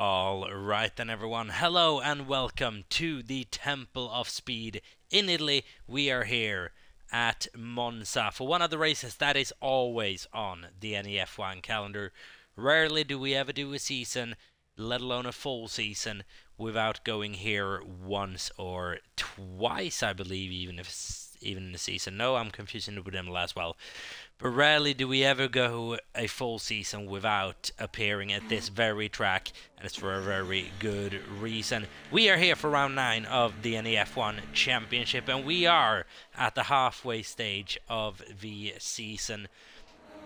All right then everyone, hello and welcome to the Temple of Speed in Italy. We are here at Monza for one of the races that is always on the NEF1 calendar. Rarely do we ever do a season, let alone a full season, without going here once or twice, I believe, even in the season. No, I'm confusing it with them as well. But rarely do we ever go a full season without appearing at this very track, and it's for a very good reason. We are here for round 9 of the NEF1 Championship, and we are at the halfway stage of the season.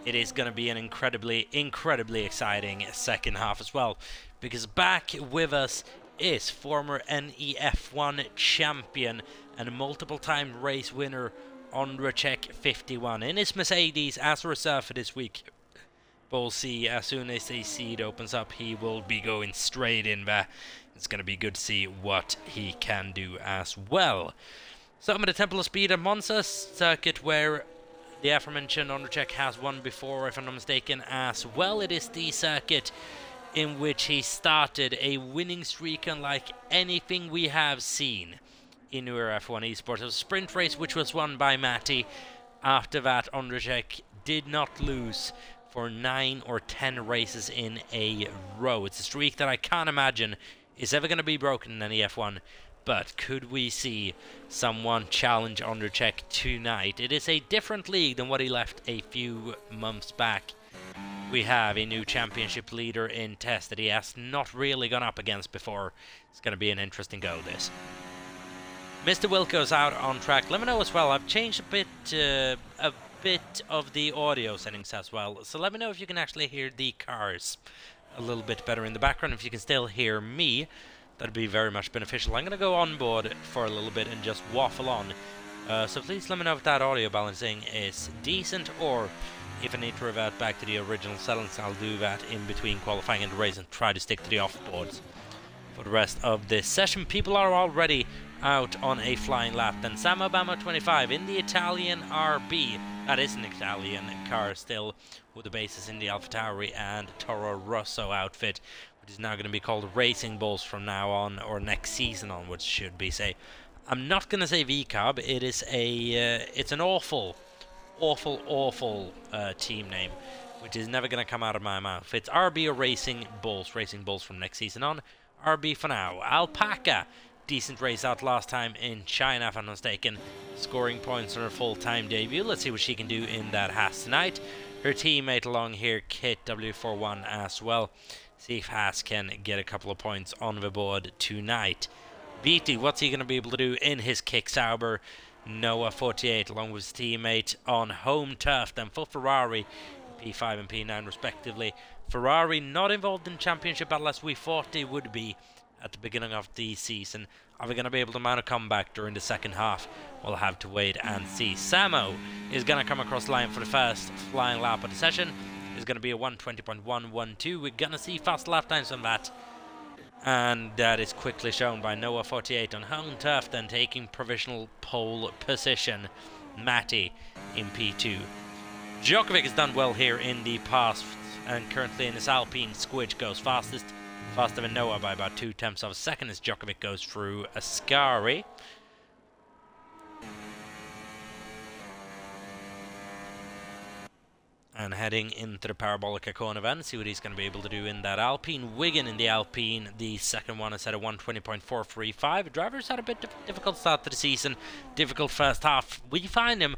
It is going to be an incredibly exciting second half as well, because back with us is former NEF1 champion and multiple-time race winner Ondrejek 51 in his Mercedes as a reserve for this week. But we'll see, as soon as the seat opens up, he will be going straight in there. It's going to be good to see what he can do as well. So I'm at the Temple of Speed at Monza circuit, where the aforementioned Ondrejek has won before, if I'm not mistaken, as well. It is the circuit in which he started a winning streak unlike anything we have seen in F1 Esports. It was a sprint race which was won by Matti. After that, Ondrejek did not lose for 9 or 10 races in a row. It's a streak that I can't imagine is ever going to be broken in any F1. But could we see someone challenge Ondrejek tonight? It is a different league than what he left a few months back. We have a new championship leader in Test that he has not really gone up against before. It's going to be an interesting go, this. Mr. Wilco's out on track. Let me know as well. I've changed a bit of the audio settings as well. So let me know if you can actually hear the cars a little bit better in the background. If you can still hear me, that'd be very much beneficial. I'm going to go on board for a little bit and just waffle on. So please let me know if that audio balancing is decent, or if I need to revert back to the original settings, I'll do that in between qualifying and the race and try to stick to the off-boards for the rest of this session. People are already out on a flying lap. Then Sam Obama 25 in the Italian RB. That is an Italian car still, with the bases in the AlphaTauri and Toro Rosso outfit, which is now going to be called Racing Bulls from now on, or next season onwards, should be say. I'm not going to say VCAB. It is it's an awful team name, which is never going to come out of my mouth. It's RB or Racing Bulls from next season on. RB for now. Alpaca, decent race out last time in China, if I'm not mistaken, scoring points on her full-time debut. Let's see what she can do in that Haas tonight. Her teammate along here, Kit W41 as well. See if Haas can get a couple of points on the board tonight. Viti, what's he going to be able to do in his Kick Sauber? Noah 48 along with his teammate on home turf. Then for Ferrari, P5 and P9 respectively. Ferrari not involved in championship battle as we thought they would be at the beginning of the season. Are we going to be able to mount a comeback during the second half? We'll have to wait and see. Samo is going to come across the line for the first flying lap of the session. It's going to be a 1:20.112. We're going to see fast lap times on that. And that is quickly shown by Noah 48 on home turf, then taking provisional pole position. Matti in P2. Djokovic has done well here in the past, and currently in his Alpine, Squidge goes fastest. Faster than Noah by about 0.2 of a second as Djokovic goes through Ascari. And heading into the Parabolica corner then, see what he's going to be able to do in that Alpine. Wigan in the Alpine, the second one is at a 1:20.435. Drivers had a bit difficult start to the season, difficult first half. We find him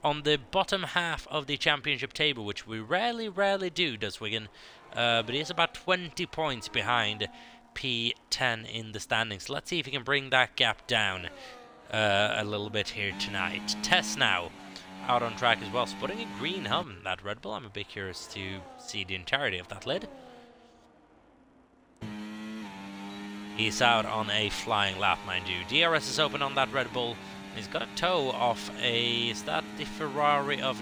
on the bottom half of the championship table, which we rarely do, does Wigan. But he is about 20 points behind P10 in the standings. Let's see if he can bring that gap down a little bit here tonight. Test now out on track as well, spotting a green hum, that Red Bull. I'm a bit curious to see the entirety of that lid. He's out on a flying lap, mind you. DRS is open on that Red Bull. He's got a toe off a... Is that the Ferrari of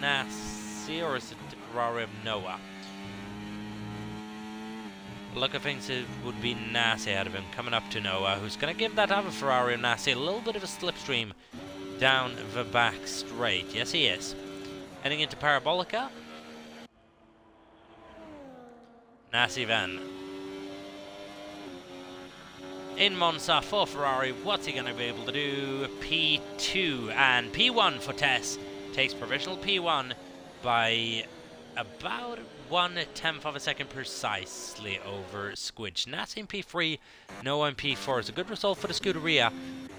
Nasi, or is it the Ferrari of Noah? Look of things, it would be Nasi out of him, coming up to Noah, who's going to give that other Ferrari of Nasi a little bit of a slipstream down the back straight. Yes, he is. Heading into Parabolica. Nasi then in Monza for Ferrari. What's he going to be able to do? P2 and P1 for Tess. Takes provisional P1 by about 1/10 of a second precisely over Squidge. Nats in P3, Noah in P4. It's a good result for the Scuderia,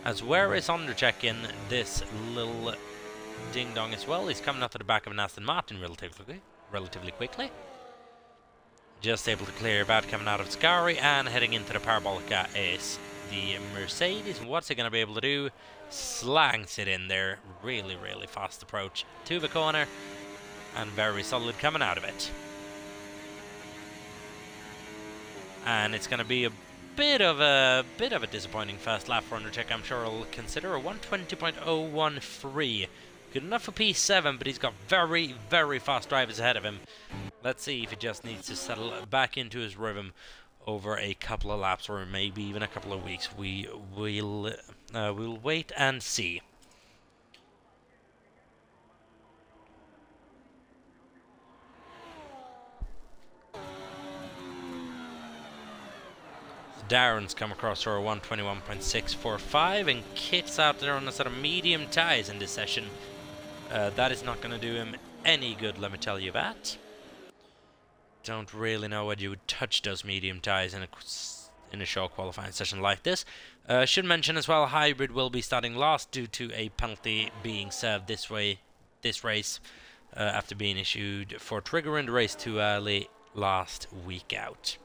as where is Undercheck in this little ding dong as well. He's coming up to the back of an Aston Martin relatively quickly. Just able to clear about coming out of Scari, and heading into the Parabolica is the Mercedes. And what's he going to be able to do? Slangs it in there. Really, really fast approach to the corner, and very solid coming out of it. And it's going to be a bit of a disappointing first lap for Undercheck. I'm sure he'll consider a 120.013. Good enough for P7, but he's got very, very fast drivers ahead of him. Let's see if he just needs to settle back into his rhythm over a couple of laps, or maybe even a couple of weeks. We'll wait and see. Darren's come across for a 121.645 and kicks out there on a sort of medium tyres in this session. That is not going to do him any good, let me tell you that. Don't really know whether you would touch those medium tyres in a short qualifying session like this. Should mention as well, Hybrid will be starting last due to a penalty being served this race after being issued for triggering the race too early last week out.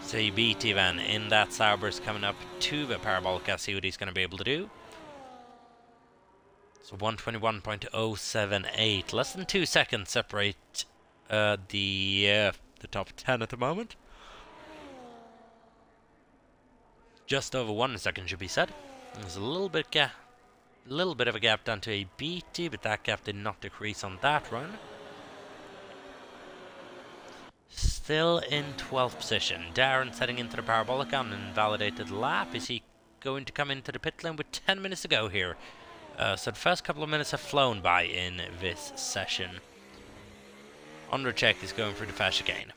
So you beat Ivan in that Sauber's coming up to the Parabolica. See what he's going to be able to do. So 121.078, less than 2 seconds separate the top 10 at the moment. Just over 1 second should be said. There's a little bit of a gap down to a BT, but that gap did not decrease on that run. Still in 12th position. Darren's heading into the Parabolica on an invalidated lap. Is he going to come into the pit lane with 10 minutes to go here? So the first couple of minutes have flown by in this session. Undercheck is going through the fast chicane.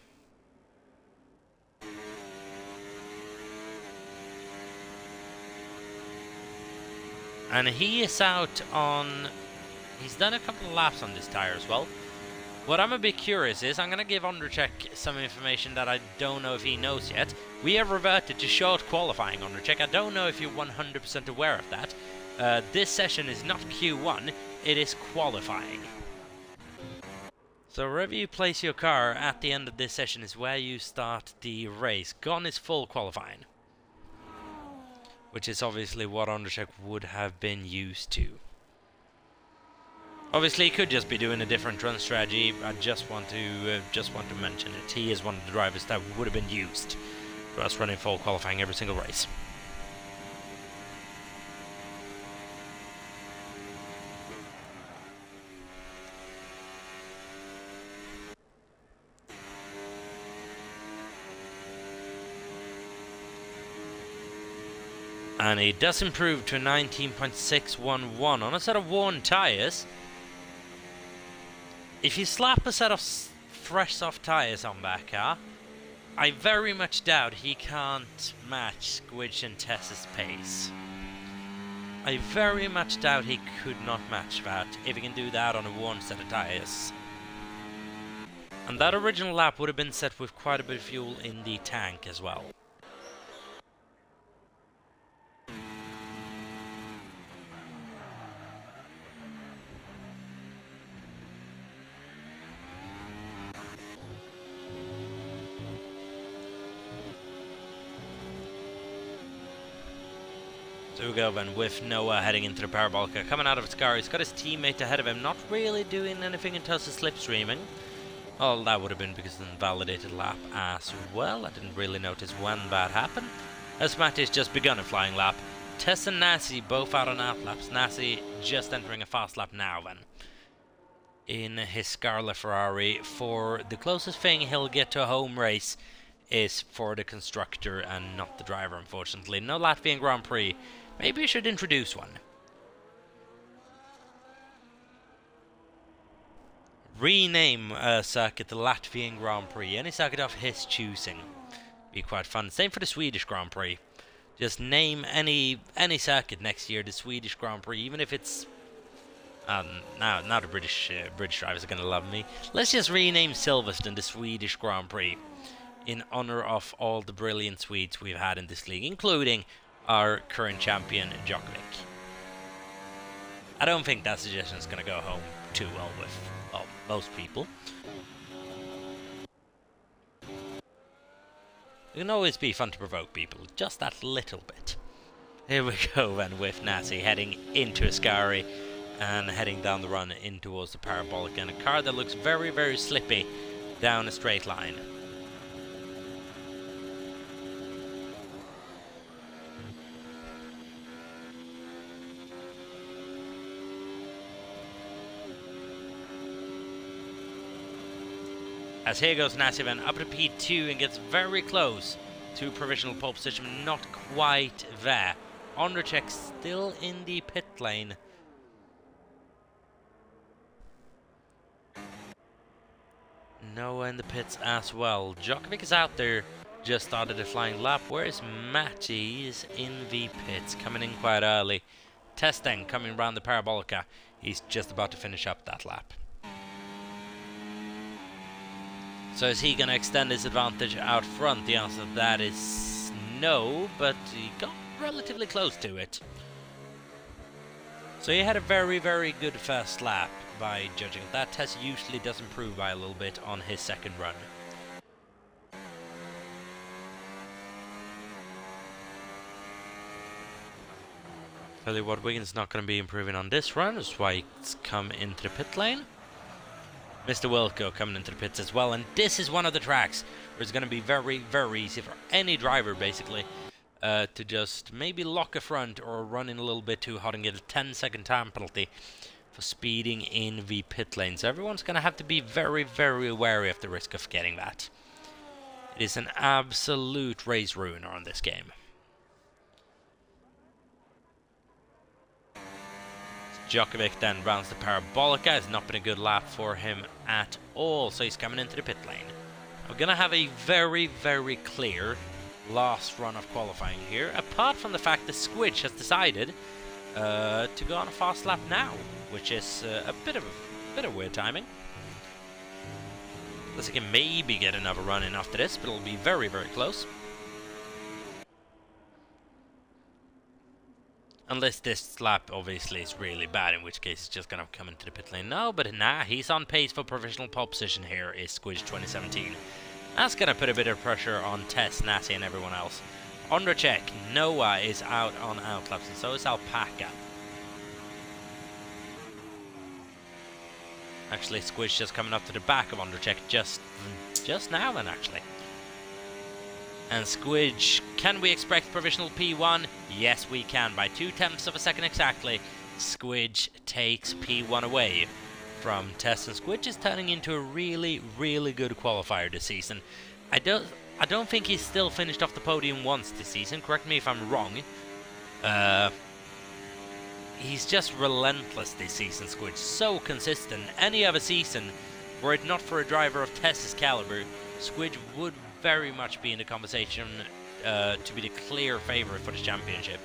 And he is out on... He's done a couple of laps on this tyre as well. What I'm a bit curious is, I'm going to give Undercheck some information that I don't know if he knows yet. We have reverted to short qualifying, Undercheck. I don't know if you're 100% aware of that. This session is not Q1, it is qualifying. So wherever you place your car at the end of this session is where you start the race. Gone is full qualifying, which is obviously what Undercheck would have been used to. Obviously, he could just be doing a different run strategy. I just want to mention it. He is one of the drivers that would have been used to us running full qualifying every single race. And he does improve to 19.611 on a set of worn tyres. If you slap a set of fresh soft tyres on that car, I very much doubt he can't match Squidge and Tess's pace. I very much doubt he could not match that if he can do that on a worn set of tyres. And that original lap would have been set with quite a bit of fuel in the tank as well. So we go then with Noah heading into the Parabolica. Coming out of his car, he's got his teammate ahead of him, not really doing anything in terms of slipstreaming. Oh, that would have been because of the invalidated lap as well. I didn't really notice when that happened, as Matty's just begun a flying lap. Tess and Nassi both out on outlaps. Nassi just entering a fast lap now then, in his Scarlet Ferrari. For the closest thing he'll get to a home race is for the constructor and not the driver, unfortunately. No Latvian Grand Prix. Maybe you should introduce one. rename a circuit the Latvian Grand Prix, any circuit of his choosing. Be quite fun. Same for the Swedish Grand Prix. Just name any circuit next year the Swedish Grand Prix, even if it's now the British drivers are gonna love me. Let's just rename Silverstone the Swedish Grand Prix in honor of all the brilliant Swedes we've had in this league, including our current champion Djokovic. I don't think that suggestion is gonna go home too well with most people. It can always be fun to provoke people, just that little bit. Here we go then with Nasi heading into Ascari and heading down the run in towards the parabolic, and a car that looks very, very slippy down a straight line. As here goes Nasivan up to P2 and gets very close to provisional pole position, not quite there. Ondrejek still in the pit lane. Noah in the pits as well. Djokovic is out there, just started a flying lap. Where is Matty? He's in the pits, coming in quite early. Testing coming around the Parabolica. He's just about to finish up that lap. So is he going to extend his advantage out front? The answer to that is no, but he got relatively close to it. So he had a very, very good first lap by judging. That test usually does improve by a little bit on his second run. Tell you what, Wiggins not going to be improving on this run, that's why he's come into the pit lane. Mr. Wilco coming into the pits as well, and this is one of the tracks where it's going to be very, very easy for any driver, basically, to just maybe lock a front or run in a little bit too hot and get a 10-second time penalty for speeding in the pit lane. So everyone's going to have to be very, very wary of the risk of getting that. It is an absolute race ruiner on this game. Djokovic then rounds the Parabolica. It's not been a good lap for him at all, so he's coming into the pit lane. We're going to have a very, very clear last run of qualifying here, apart from the fact that Squidge has decided to go on a fast lap now, which is a bit of weird timing. Looks like he can maybe get another run in after this, but it'll be very, very close. Unless this lap obviously is really bad, in which case he's just going to come into the pit lane. No, but nah, he's on pace for provisional pole position here, is Squidge 2017. That's going to put a bit of pressure on Tess, Nasi and everyone else. Ondrejek, Noah is out on outlaps, and so is Alpaca. Actually, Squidge just coming up to the back of Ondrejek just now then, actually. And Squidge, can we expect provisional P1? Yes, we can. By 0.2 of a second exactly, Squidge takes P1 away from Tess. And Squidge is turning into a really, really good qualifier this season. I don't think he's still finished off the podium once this season. Correct me if I'm wrong. He's just relentless this season, Squidge. So consistent. Any other season, were it not for a driver of Tess's caliber, Squidge would very much be in the conversation to be the clear favourite for the championship.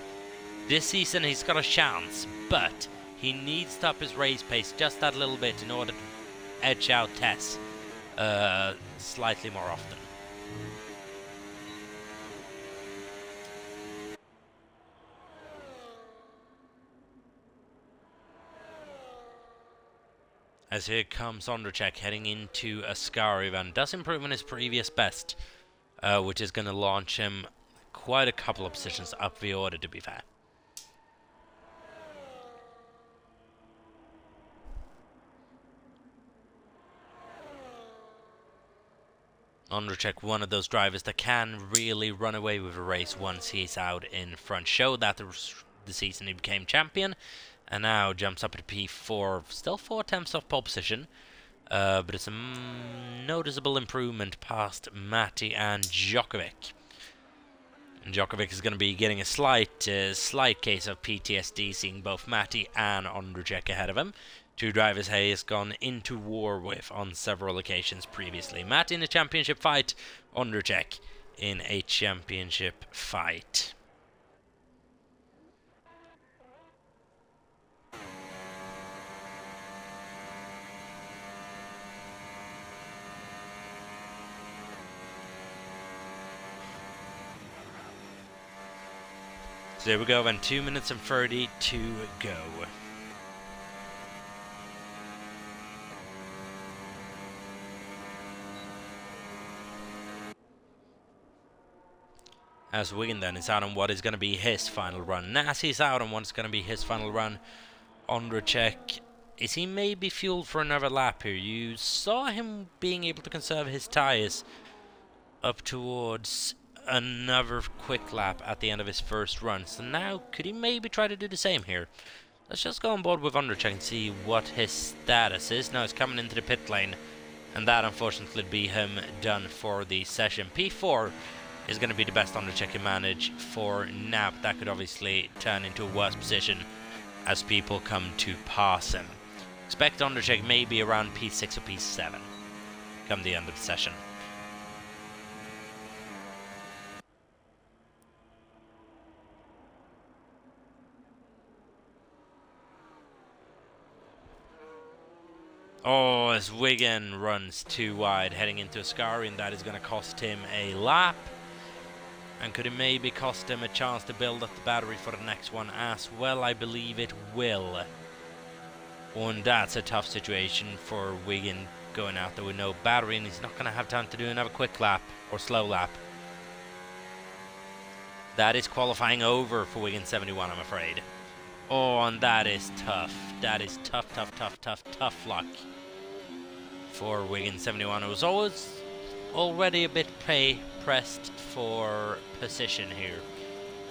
This season he's got a chance, but he needs to up his race pace just that little bit in order to edge out Tess slightly more often. As here comes Ondrejek heading into Ascari, and does improve on his previous best, which is going to launch him quite a couple of positions up the order, to be fair. Ondrejek, one of those drivers that can really run away with a race once he's out in front. Showed that the season he became champion, and now jumps up to P4, still 0.4 off pole position, but it's a noticeable improvement past Matty and Djokovic. And Djokovic is going to be getting a slight case of PTSD, seeing both Matty and Ondrejek ahead of him. Two drivers he has gone into war with on several occasions previously. Matt in a championship fight, Undercheck in a championship fight. So there we go, and 2 minutes and 30 to go. As Wigan then is out on what is going to be his final run. Nassi's out on what's going to be his final run. Undercheck, is he maybe fueled for another lap here? You saw him being able to conserve his tyres up towards another quick lap at the end of his first run. So now, could he maybe try to do the same here? Let's just go on board with Undercheck and see what his status is. Now he's coming into the pit lane, and that unfortunately would be him done for the session. P4 is going to be the best Undercheck can manage for now. That could obviously turn into a worse position as people come to pass him. Expect Undercheck maybe around P6 or P7 come the end of the session. Oh, as Wigan runs too wide, heading into Ascari, and that is going to cost him a lap. And could it maybe cost him a chance to build up the battery for the next one as well? I believe it will. And that's a tough situation for Wigan going out there with no battery, and he's not going to have time to do another quick lap or slow lap. That is qualifying over for Wigan 71, I'm afraid. Oh, and that is tough. That is tough luck for Wigan 71. It was already a bit pressed for position here.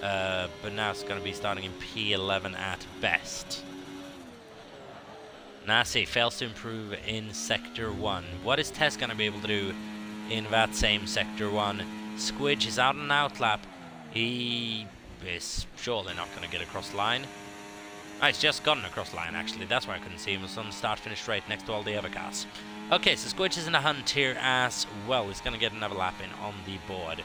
But now it's going to be starting in P11 at best. Nassi fails to improve in Sector 1. What is Tess going to be able to do in that same Sector 1? Squidge is out on an outlap. He is surely not going to get across the line. Oh, he's just gotten across the line, actually. That's why I couldn't see him. It was on the start-finish straight next to all the other cars. Okay, so Squidge is in the hunt here as well. He's going to get another lap in on the board.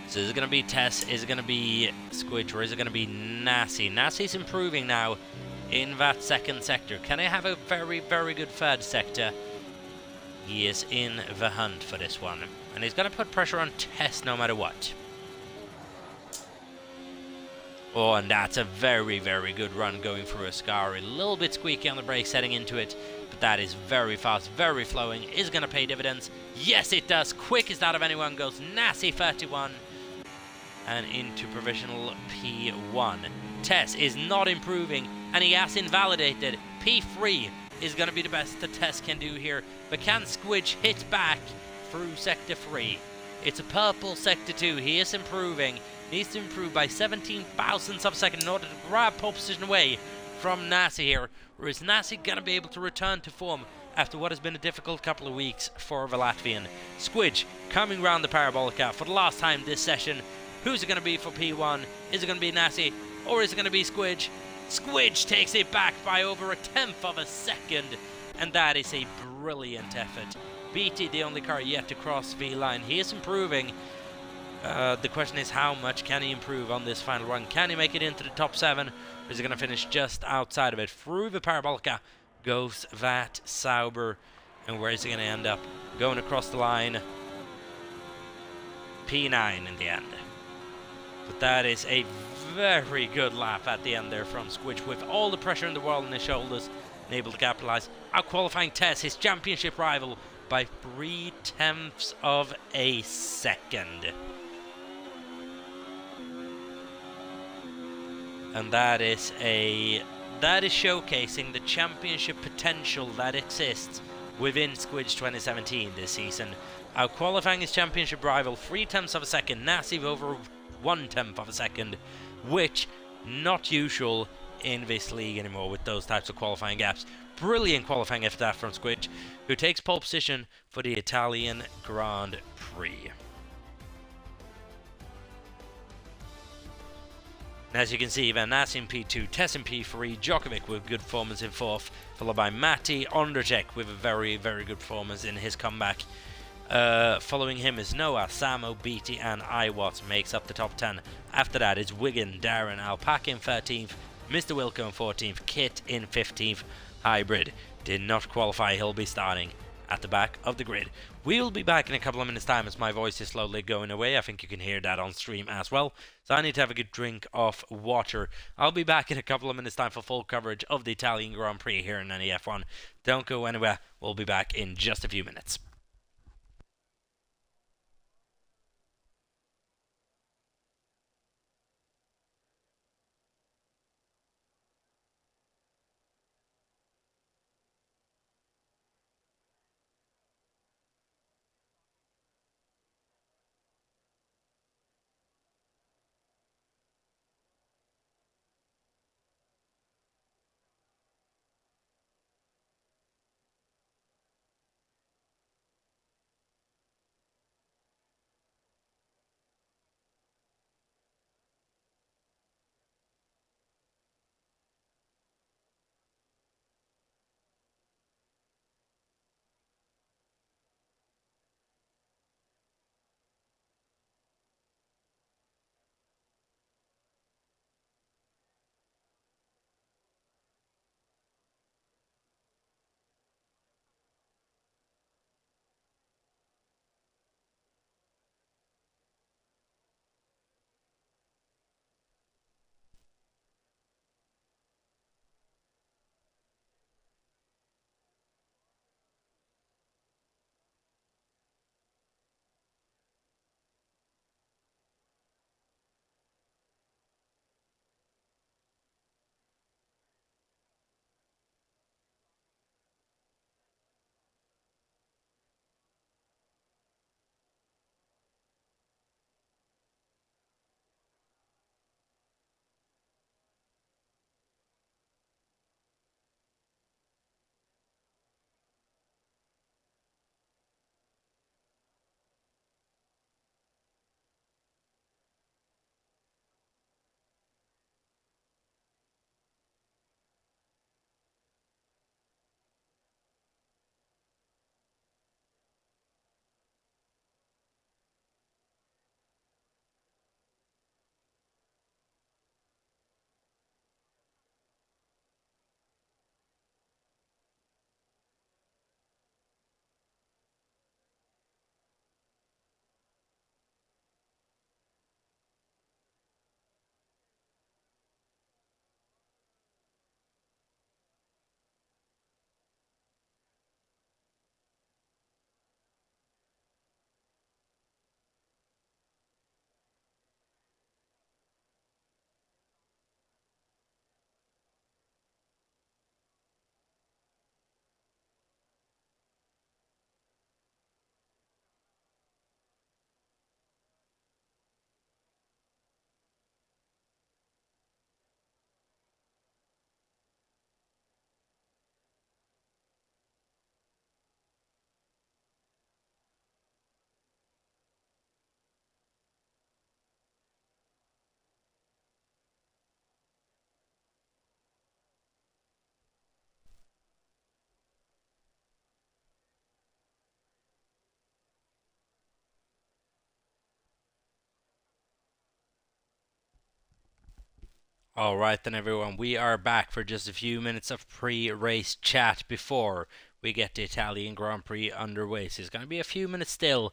So is it going to be Tess? Is it going to be Squidge? Or is it going to be Nassi? Nassi's improving now in that second sector. Can he have a very, very good third sector? He is in the hunt for this one. And he's going to put pressure on Tess no matter what. Oh, and that's a very, very good run going through Ascari. A little bit squeaky on the brakes heading into it, but that is very fast, very flowing. Is going to pay dividends. Yes, it does. Quickest out of anyone goes Nassi 31 and into provisional P1. Tess is not improving, and he has invalidated. P3 is going to be the best that Tess can do here, but can Squidge hit back through Sector 3? It's a purple Sector 2. He is improving. Needs to improve by 17 thousandths of a second in order to grab pole position away from Nassi here. Or is Nassi going to be able to return to form after what has been a difficult couple of weeks for the Latvian? Squidge coming round the parabolica for the last time this session. Who's it going to be for P1? Is it going to be Nassi or is it going to be Squidge? Squidge takes it back by over a tenth of a second, and that is a brilliant effort. BT, the only car yet to cross the line. He is improving. The question is, how much can he improve on this final run? Can he make it into the top 7? Or is he going to finish just outside of it? Through the parabolica goes that Sauber. And where is he going to end up? Going across the line. P9 in the end. But that is a very good lap at the end there from Squidge, with all the pressure in the world on his shoulders and able to capitalise. Out-qualifying Tess, his championship rival, by 0.3 of a second. And that is showcasing the championship potential that exists within Squidge 2017 this season. Out qualifying his championship rival 0.3 of a second, Nassi over 0.1 of a second, which not usual in this league anymore with those types of qualifying gaps. Brilliant qualifying after that from Squidge, who takes pole position for the Italian Grand Prix. And as you can see, Van Ness in P2, Tess in P3, Djokovic with good performance in 4th, followed by Matti Ondertek with a very, very good performance in his comeback. Following him is Noah, Samo, Beatty and Iwat makes up the top 10. After that is Wigan, Darren, Alpaca in 13th, Mr. Wilco in 14th, Kit in 15th, Hybrid did not qualify, he'll be starting at the back of the grid. We'll be back in a couple of minutes time as my voice is slowly going away. I think you can hear that on stream as well. So I need to have a good drink of water. I'll be back in a couple of minutes time for full coverage of the Italian Grand Prix here in NEF1. Don't go anywhere. We'll be back in just a few minutes. Alright then everyone, we are back for just a few minutes of pre-race chat before we get the Italian Grand Prix underway. So it's going to be a few minutes still,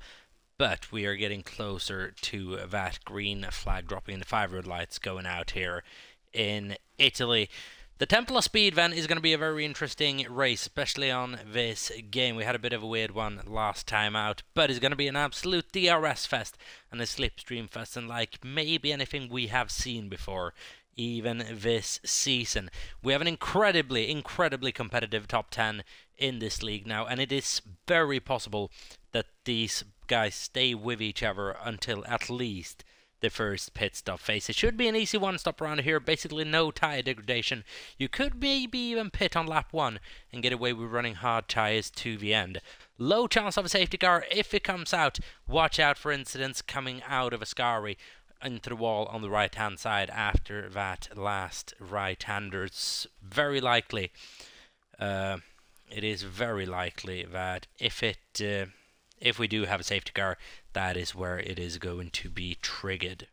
but we are getting closer to that green flag dropping, the 5 red lights going out here in Italy. The Temple of Speed then is going to be a very interesting race, especially on this game. We had a bit of a weird one last time out, but it's going to be an absolute DRS fest and a slipstream fest, and like maybe anything we have seen before, even this season. We have an incredibly competitive top 10 in this league now, and it is very possible that these guys stay with each other until at least the first pit stop phase. It should be an easy one stop around here, basically no tyre degradation. You could maybe even pit on lap 1 and get away with running hard tyres to the end. Low chance of a safety car if it comes out. Watch out for incidents coming out of Ascari. into the wall on the right hand side after that last right-hander. It's very likely, it is very likely that if we do have a safety car, that is where it is going to be triggered.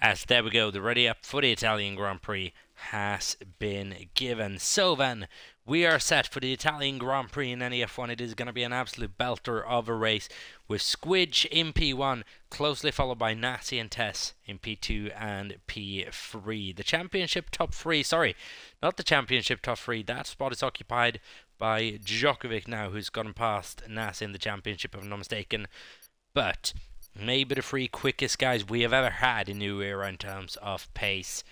As there we go, the ready up for the Italian Grand Prix has been given. So then, we are set for the Italian Grand Prix in NEF1. It is going to be an absolute belter of a race with Squidge in P1, closely followed by Nasi and Tess in P2 and P3. The championship top 3, sorry, not the championship top 3, that spot is occupied by Djokovic now, who's gotten past Nasi in the championship, if I'm not mistaken. But maybe the 3 quickest guys we have ever had in New Era in terms of pace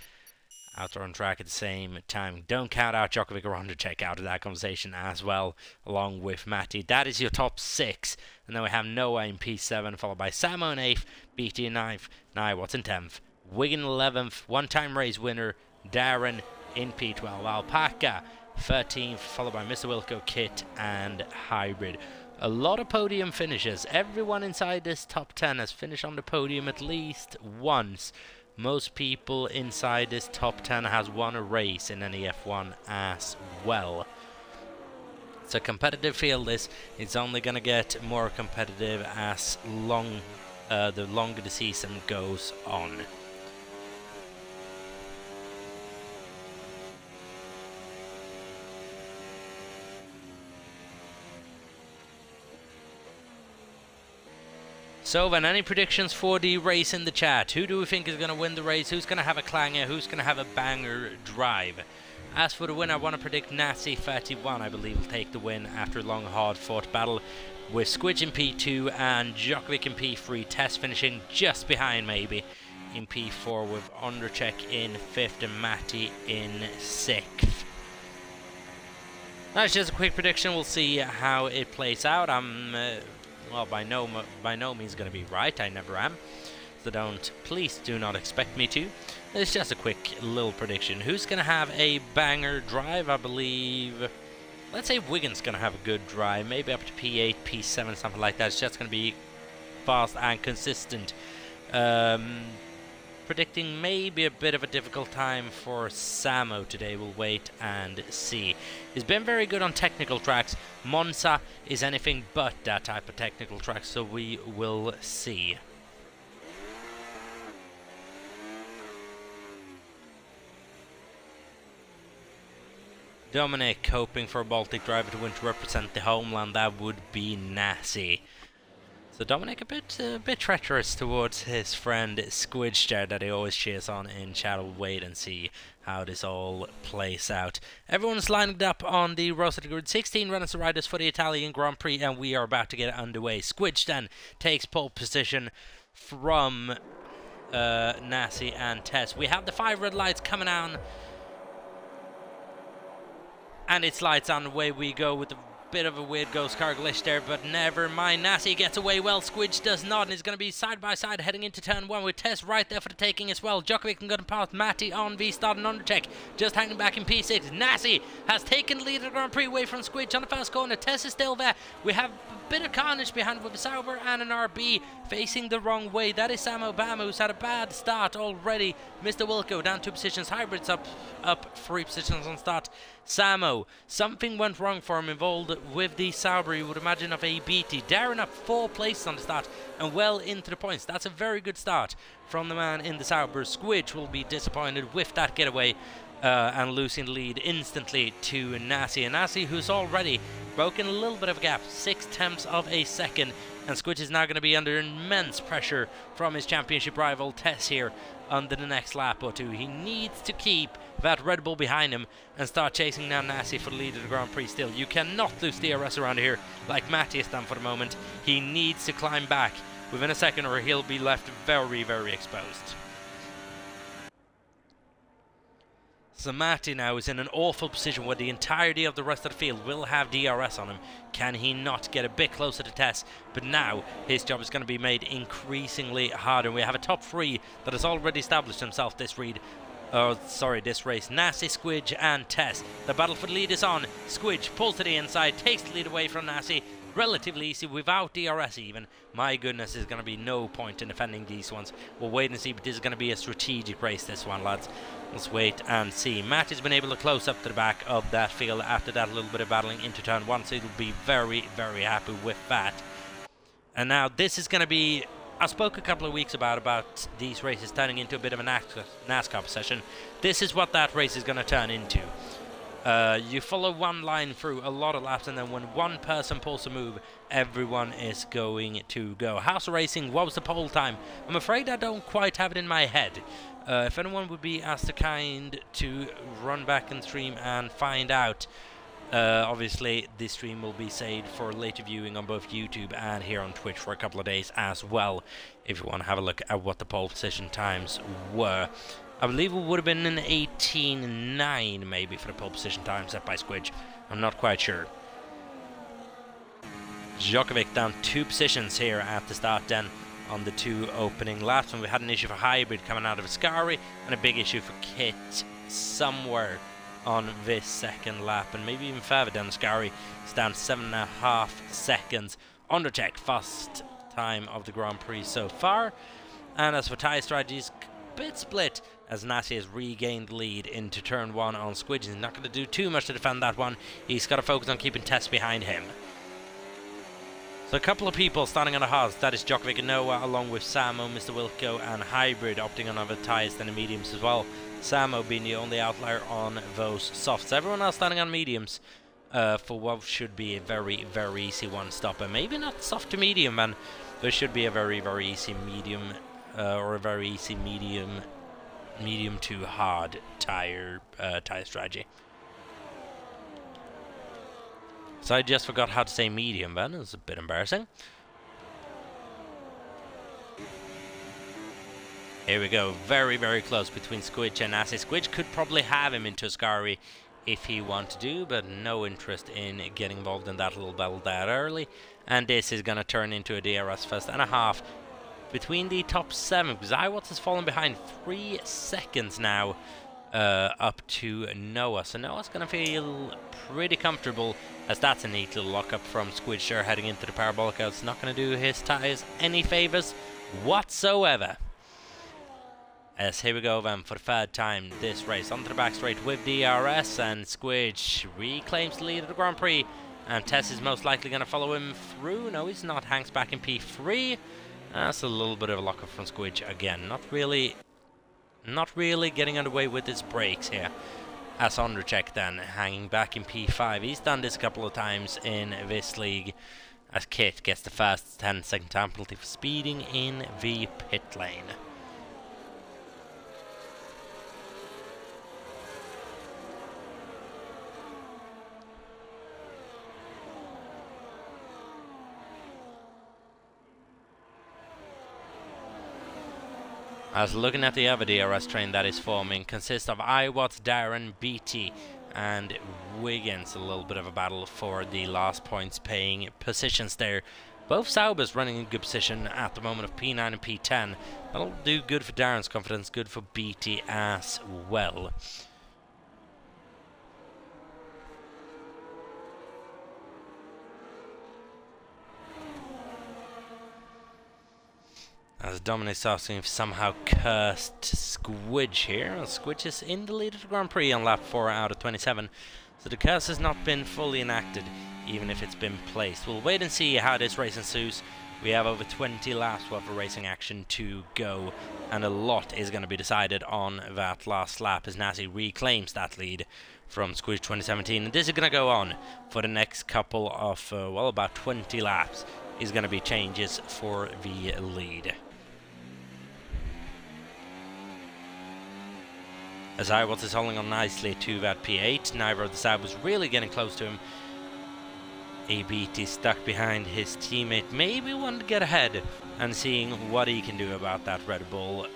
out there on track at the same time. Don't count out Djokovic or Honda out of that conversation as well, along with Matty. That is your top 6. And then we have Noah in P7, followed by Samo in 8th, BT in 9th, Watts in 10th, Wigan 11th, one-time race winner Darren in P12, Alpaca 13th, followed by Mr. Wilco, Kit, and Hybrid. A lot of podium finishes. Everyone inside this top 10 has finished on the podium at least once. Most people inside this top 10 has won a race in NEF1 as well. It's a competitive field. This it's only going to get more competitive as the longer the season goes on. So then, any predictions for the race in the chat? Who do we think is going to win the race? Who's going to have a clanger? Who's going to have a banger drive? As for the win, I want to predict Nasi 31, I believe, will take the win after a long, hard-fought battle, with Squidge in P2 and Djokovic in P3, Tess finishing just behind maybe in P4, with Undercheck in 5th and Matty in 6th. That's just a quick prediction. We'll see how it plays out. Well, by no means going to be right. I never am. So please do not expect me to. It's just a quick little prediction. Who's going to have a banger drive? I believe, let's say Wigan's going to have a good drive. Maybe up to P8, P7, something like that. It's just going to be fast and consistent. Predicting maybe a bit of a difficult time for Samo today. We'll wait and see. He's been very good on technical tracks. Monza is anything but that type of technical track, so we will see. Dominic hoping for a Baltic driver to win to represent the homeland. That would be Nasi. So Dominic a bit treacherous towards his friend Squidge there that he always cheers on in chat. We'll wait and see how this all plays out. Everyone's lined up on the roster to grid. 16 runners and riders for the Italian Grand Prix, and we are about to get underway. Squidge then takes pole position from Nasi and Tess. We have the 5 red lights coming on, and it's lights on. Away we go with the bit of a weird ghost car glitch there, but never mind. Nasi gets away well, Squidge does not, and is going to be side by side heading into turn 1 with Tess right there for the taking as well. Djokovic can go past Matty on V-Start and Undercheck, just hanging back in P6. Nasi has taken the lead of the Grand Prix away from Squidge on the first corner. Tess is still there. We have a bit of carnage behind with a Sauber and an RB facing the wrong way. That is Sam Obama, who's had a bad start already. Mr. Wilco down 2 positions. Hybrids up 3 positions on start. Samo, something went wrong for him involved with the Sauber, you would imagine, of a BT. Darren up 4 places on the start and well into the points. That's a very good start from the man in the Sauber. Squidge will be disappointed with that getaway and losing the lead instantly to Nasi. And Nasi, who's already broken a little bit of a gap, 6/10 of a second. And Squidge is now going to be under immense pressure from his championship rival Tess here under the next lap or two. He needs to keep that Red Bull behind him and start chasing down Nasi for the lead of the Grand Prix still. You cannot lose DRS around here like Matty has done for the moment. He needs to climb back within a second or he'll be left very, very exposed. So Matty now is in an awful position where the entirety of the rest of the field will have DRS on him. Can he not get a bit closer to Tess? But now his job is going to be made increasingly harder. We have a top 3 that has already established himself this Oh, sorry, this race. Nasty, Squidge, and Tess. The battle for the lead is on. Squidge pulls to the inside, takes the lead away from Nasty. Relatively easy without DRS even. My goodness, there's going to be no point in defending these ones. We'll wait and see, but this is going to be a strategic race, this one, lads. Let's wait and see. Matt has been able to close up to the back of that field after that little bit of battling into turn 1, so he'll be very, very happy with that. And now this is going to be... I spoke a couple of weeks about these races turning into a bit of a NASCAR session. This is what that race is going to turn into. You follow one line through a lot of laps, and then when one person pulls a move, everyone is going to go. House Racing, what was the pole time? I'm afraid I don't quite have it in my head. If anyone would be as kind to run back in stream and find out. Obviously, this stream will be saved for later viewing on both YouTube and here on Twitch for a couple of days as well, if you want to have a look at what the pole position times were. I believe it would have been an 18.9 maybe for the pole position time set by Squidge. I'm not quite sure. Djokovic down 2 positions here at the start then on the 2 opening laps, and we had an issue for Hybrid coming out of Ascari and a big issue for Kit somewhere on this second lap, and maybe even further down. Ascari is down 7.5 seconds. Undertech, fast time of the Grand Prix so far. And as for tyre strategies, bit split as Nasty has regained the lead into turn 1 on Squidge. He's not going to do too much to defend that one. He's got to focus on keeping Tess behind him. So a couple of people starting on the hards. That is Djokovic and Noah, along with Samo, Mr. Wilco, and Hybrid opting on other tyres than the mediums as well. Samo being the only outlier on those softs. Everyone else standing on mediums for what should be a very, very easy one-stopper. Maybe not soft to medium, and there should be a very, very easy medium or a very easy medium to hard tire strategy. So I just forgot how to say medium, man. It's a bit embarrassing. Here we go, very, very close between Squidge and Nasty. Squidge could probably have him into Ascari if he wanted to, but no interest in getting involved in that little battle that early. And this is going to turn into a DRS fest and a half between the top 7, because Iwatts has fallen behind 3 seconds now up to Noah. So Noah's going to feel pretty comfortable, as that's a neat little lockup from Squidge there heading into the parabolic. It's not going to do his tyres any favours whatsoever. As here we go then for the 3rd time this race. Onto the back straight with DRS, and Squidge reclaims the lead of the Grand Prix. And Tess is most likely going to follow him through. No, he's not. Hank's back in P3. That's a little bit of a lockup from Squidge again. Not really getting underway with his brakes here. As Undercheck then hanging back in P5. He's done this a couple of times in this league, as Kit gets the fast 10-second time penalty for speeding in the pit lane. As looking at the other DRS train that is forming, consists of Iwatts, Darren, BT, and Wiggins. A little bit of a battle for the last points paying positions there. Both Saubers running in good position at the moment of P9 and P10. That'll do good for Darren's confidence, good for BT as well. As Dominic's asking if somehow cursed Squidge here. Squidge is in the lead of the Grand Prix on lap 4 out of 27. So the curse has not been fully enacted, even if it's been placed. We'll wait and see how this race ensues. We have over 20 laps worth of racing action to go, and a lot is going to be decided on that last lap as Nasty reclaims that lead from Squidge 2017. And this is going to go on for the next couple of, well, about 20 laps is going to be changes for the lead. As Iwatts is holding on nicely to that P8, neither of the side was really getting close to him. ABT stuck behind his teammate, maybe wanted to get ahead and seeing what he can do about that Red Bull.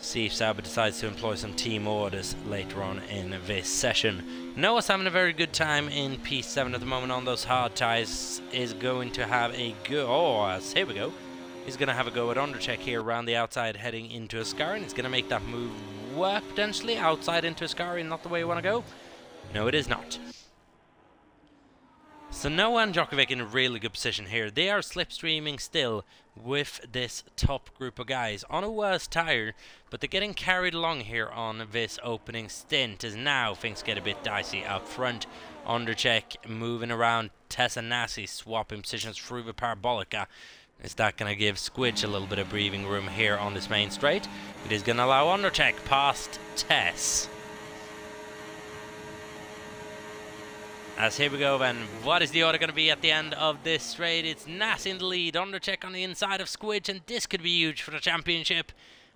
See if Sauber decides to employ some team orders later on in this session. Noah's having a very good time in P7 at the moment on those hard tyres. Is going to have a good... Oh, here we go. He's going to have a go at Undercheck here around the outside, heading into Ascari. He's going to make that move work, potentially. Outside into Ascari, not the way you want to go. No, it is not. So Noah and Djokovic in a really good position here. They are slipstreaming still with this top group of guys on a worse tire, but they're getting carried along here on this opening stint, as now things get a bit dicey up front. Undercheck moving around, Tess and Nassi swapping positions through the Parabolica. Is that going to give Squidge a little bit of breathing room here on this main straight? It is going to allow Undercheck past Tess. As here we go then, what is the order going to be at the end of this straight? It's Nass in the lead, Undercheck on the inside of Squidge, and this could be huge for the championship.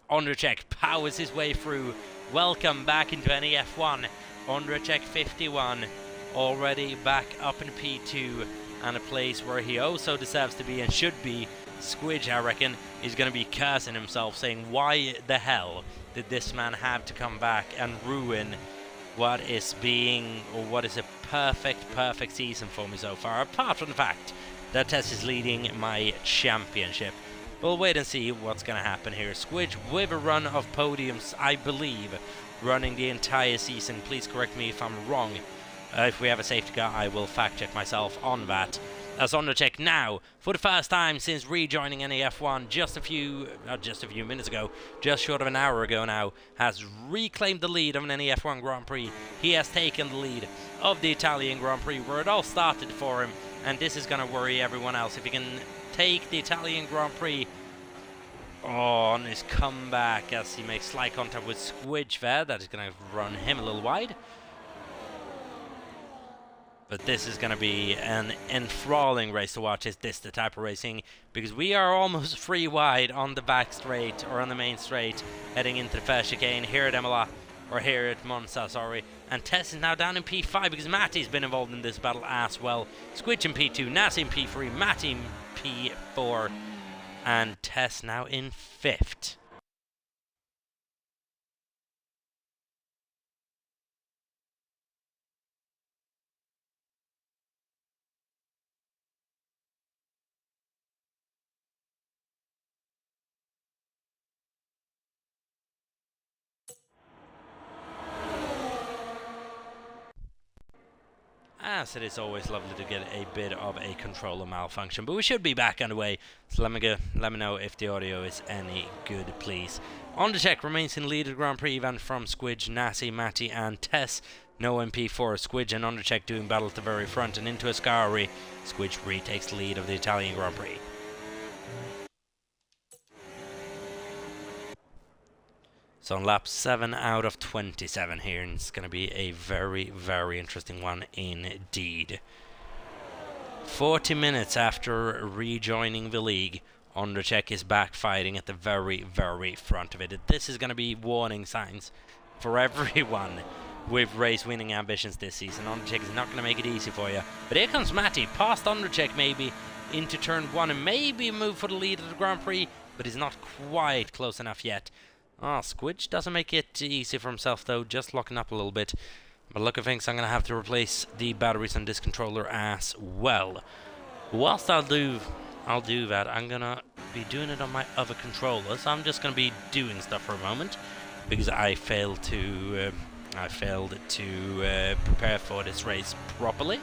Undercheck powers his way through. Welcome back into NEF1. Undercheck 51, already back up in P2, and a place where he also deserves to be and should be. Squidge, I reckon, is going to be cursing himself, saying, why the hell did this man have to come back and ruin what is a perfect season for me so far, apart from the fact that Tess is leading my championship. We'll wait and see what's going to happen here. Squidge with a run of podiums, I believe, running the entire season. Please correct me if I'm wrong. If we have a safety car, I will fact check myself on that. As Undercheck now, for the first time since rejoining NEF1 just a few minutes ago, just short of an hour ago now, has reclaimed the lead of an NEF1 Grand Prix. He has taken the lead of the Italian Grand Prix, where it all started for him, and this is going to worry everyone else. If he can take the Italian Grand Prix on his comeback, as he makes slight contact with Squidge there, that is going to run him a little wide. But this is going to be an enthralling race to watch. Is this the type of racing? Because we are almost 3 wide on the back straight, or on the main straight, heading into the first chicane here at Imola, or here at Monza, sorry. And Tess is now down in P5 because Matty's been involved in this battle as well. Squidge in P2, Nass in P3, Matty in P4, and Tess now in 5th. As it is always lovely to get a bit of a controller malfunction, but we should be back underway. So let me know if the audio is any good, please. Undercheck remains in lead of the Grand Prix event from Squidge, Nassi, Matty, and Tess. No MP4, Squidge and Undercheck doing battle at the very front, and into Ascari. Squidge retakes the lead of the Italian Grand Prix. So on lap 7 out of 27 here, and it's going to be a very, very interesting one indeed. 40 minutes after rejoining the league, Undercheck is back fighting at the very, very front of it. This is going to be warning signs for everyone with race-winning ambitions this season. Undercheck is not going to make it easy for you. But here comes Matty, past Undercheck maybe, into turn 1, and maybe a move for the lead of the Grand Prix, but he's not quite close enough yet. Squidge doesn't make it easy for himself though, just locking up a little bit. But look at things, I'm going to have to replace the batteries on this controller as well. Whilst I'll do that, I'm going to be doing it on my other controller. So I'm just going to be doing stuff for a moment, because I failed to prepare for this race properly.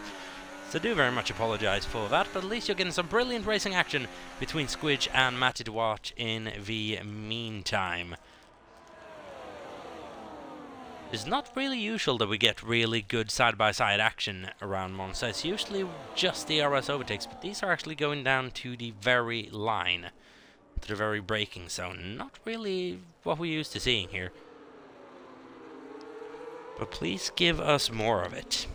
So I do very much apologise for that, but at least you're getting some brilliant racing action between Squidge and Matty to watch in the meantime. It's not really usual that we get really good side-by-side action around Monza. It's usually just the RS overtakes, but these are actually going down to the very line, to the very braking zone. Not really what we're used to seeing here. But please give us more of it.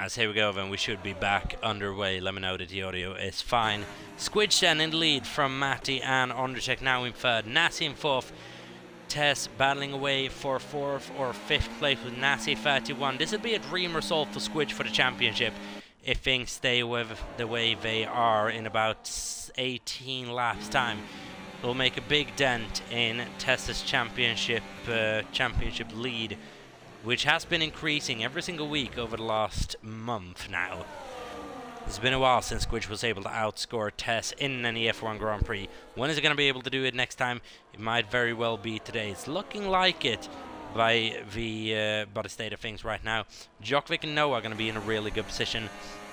As here we go, then we should be back underway. Let me know that the audio is fine. Squidge then in the lead from Matty and Undercheck now in third. Nassi in fourth. Tess battling away for 4th or 5th place with Nasi 31. This would be a dream result for Squidge for the championship if things stay with the way they are in about 18 laps time. It'll make a big dent in Tess's championship lead, which has been increasing every single week over the last month now. It's been a while since Squidge was able to outscore Tess in an NEF1 Grand Prix. When is he going to be able to do it next time? It might very well be today. It's looking like it by the state of things right now. Djokovic and Noah are going to be in a really good position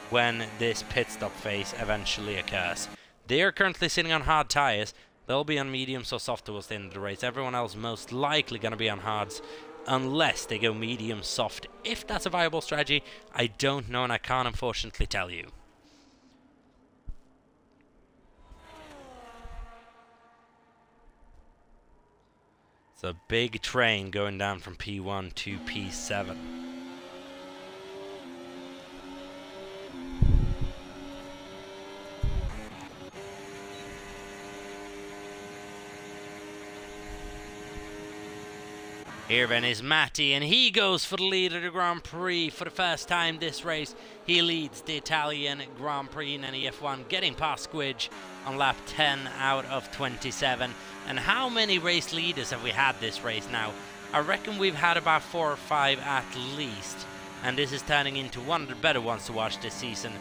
when this pit stop phase eventually occurs. They are currently sitting on hard tyres. They'll be on mediums or soft towards the end of the race. Everyone else most likely going to be on hards, unless they go medium soft. If that's a viable strategy, I don't know, and I can't unfortunately tell you. It's a big train going down from P1 to P7. Here then is Matty, and he goes for the lead of the Grand Prix for the first time this race. He leads the Italian Grand Prix in NEF1, getting past Squidge on lap 10 out of 27. And how many race leaders have we had this race now? I reckon we've had about 4 or 5 at least. And this is turning into one of the better ones to watch this season.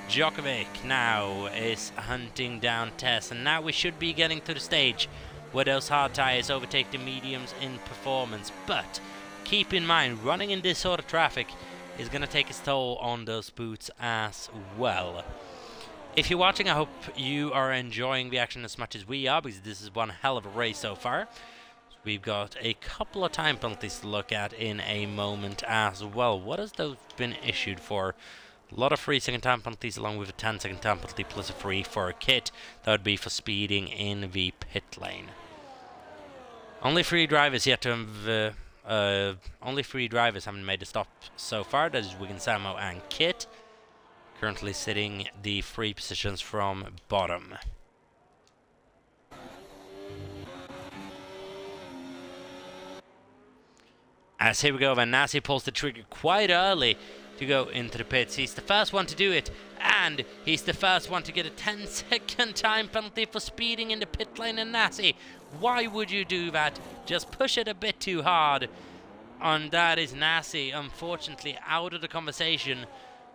Djokovic now is hunting down Tess, and now we should be getting to the stage where those hard tyres overtake the mediums in performance. But keep in mind, running in this sort of traffic is going to take its toll on those boots as well. If you're watching, I hope you are enjoying the action as much as we are, because this is one hell of a race so far. We've got a couple of time penalties to look at in a moment as well. What has those been issued for? A lot of 3-second time penalties along with a 10-second time penalty plus a free for a kit. That would be for speeding in the pit lane. Only 3 drivers yet to have... only 3 drivers haven't made a stop so far. That is Wigan Samo and Kit. Currently sitting the 3 positions from bottom. As here we go, Van Nasi pulls the trigger quite early to go into the pits. He's the first one to do it, and he's the first one to get a 10-second time penalty for speeding in the pit lane. And Nasi, why would you do that? Just push it a bit too hard. And that is Nasi, unfortunately, out of the conversation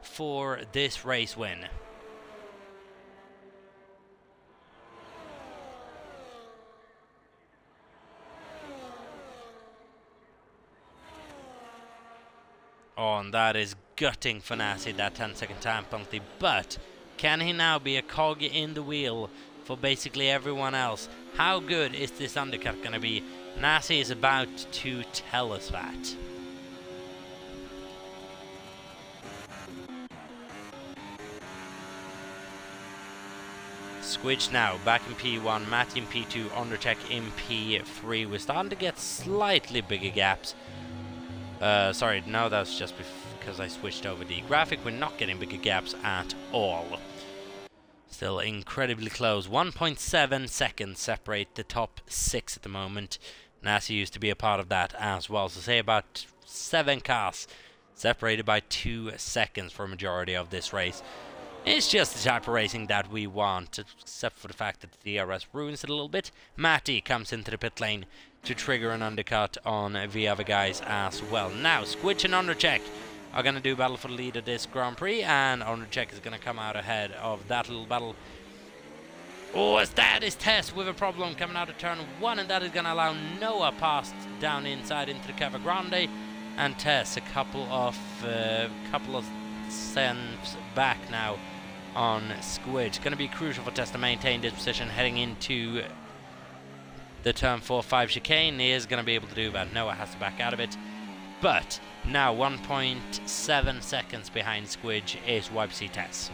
for this race win. Oh, and that is gutting for Nasi, that 10-second time penalty. But can he now be a cog in the wheel for basically everyone else? How good is this undercut going to be? Nasi is about to tell us that. Squidge now back in P1, Matt in P2, Undercheck in P3. We're starting to get slightly bigger gaps. Sorry, no, that's just because I switched over the graphic. We're not getting bigger gaps at all. Still incredibly close. 1.7 seconds separate the top 6 at the moment. Nasi used to be a part of that as well. So say about 7 cars separated by 2 seconds for a majority of this race. It's just the type of racing that we want, except for the fact that the DRS ruins it a little bit. Matty comes into the pit lane to trigger an undercut on the other guys as well. Now, Squidge and Undercheck are going to do battle for the lead of this Grand Prix, and Undercheck is going to come out ahead of that little battle. Oh, as that is Tess with a problem coming out of turn 1, and that is going to allow Noah past down inside into the Cava Grande, and Tess a couple of cents back now on Squidge. Going to be crucial for Tess to maintain this position heading into the turn 4-5 chicane. He is going to be able to do that. Noah has to back out of it. But now 1.7 seconds behind Squidge is YPC Tess.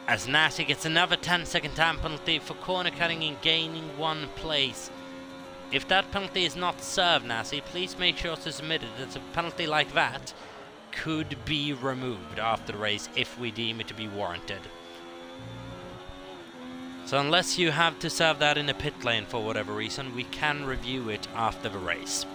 As Nasi gets another 10-second time penalty for corner cutting and gaining 1 place. If that penalty is not served, Nasi, please make sure to submit it. It's a penalty like that could be removed after the race if we deem it to be warranted. So unless you have to serve that in a pit lane for whatever reason, we can review it after the race.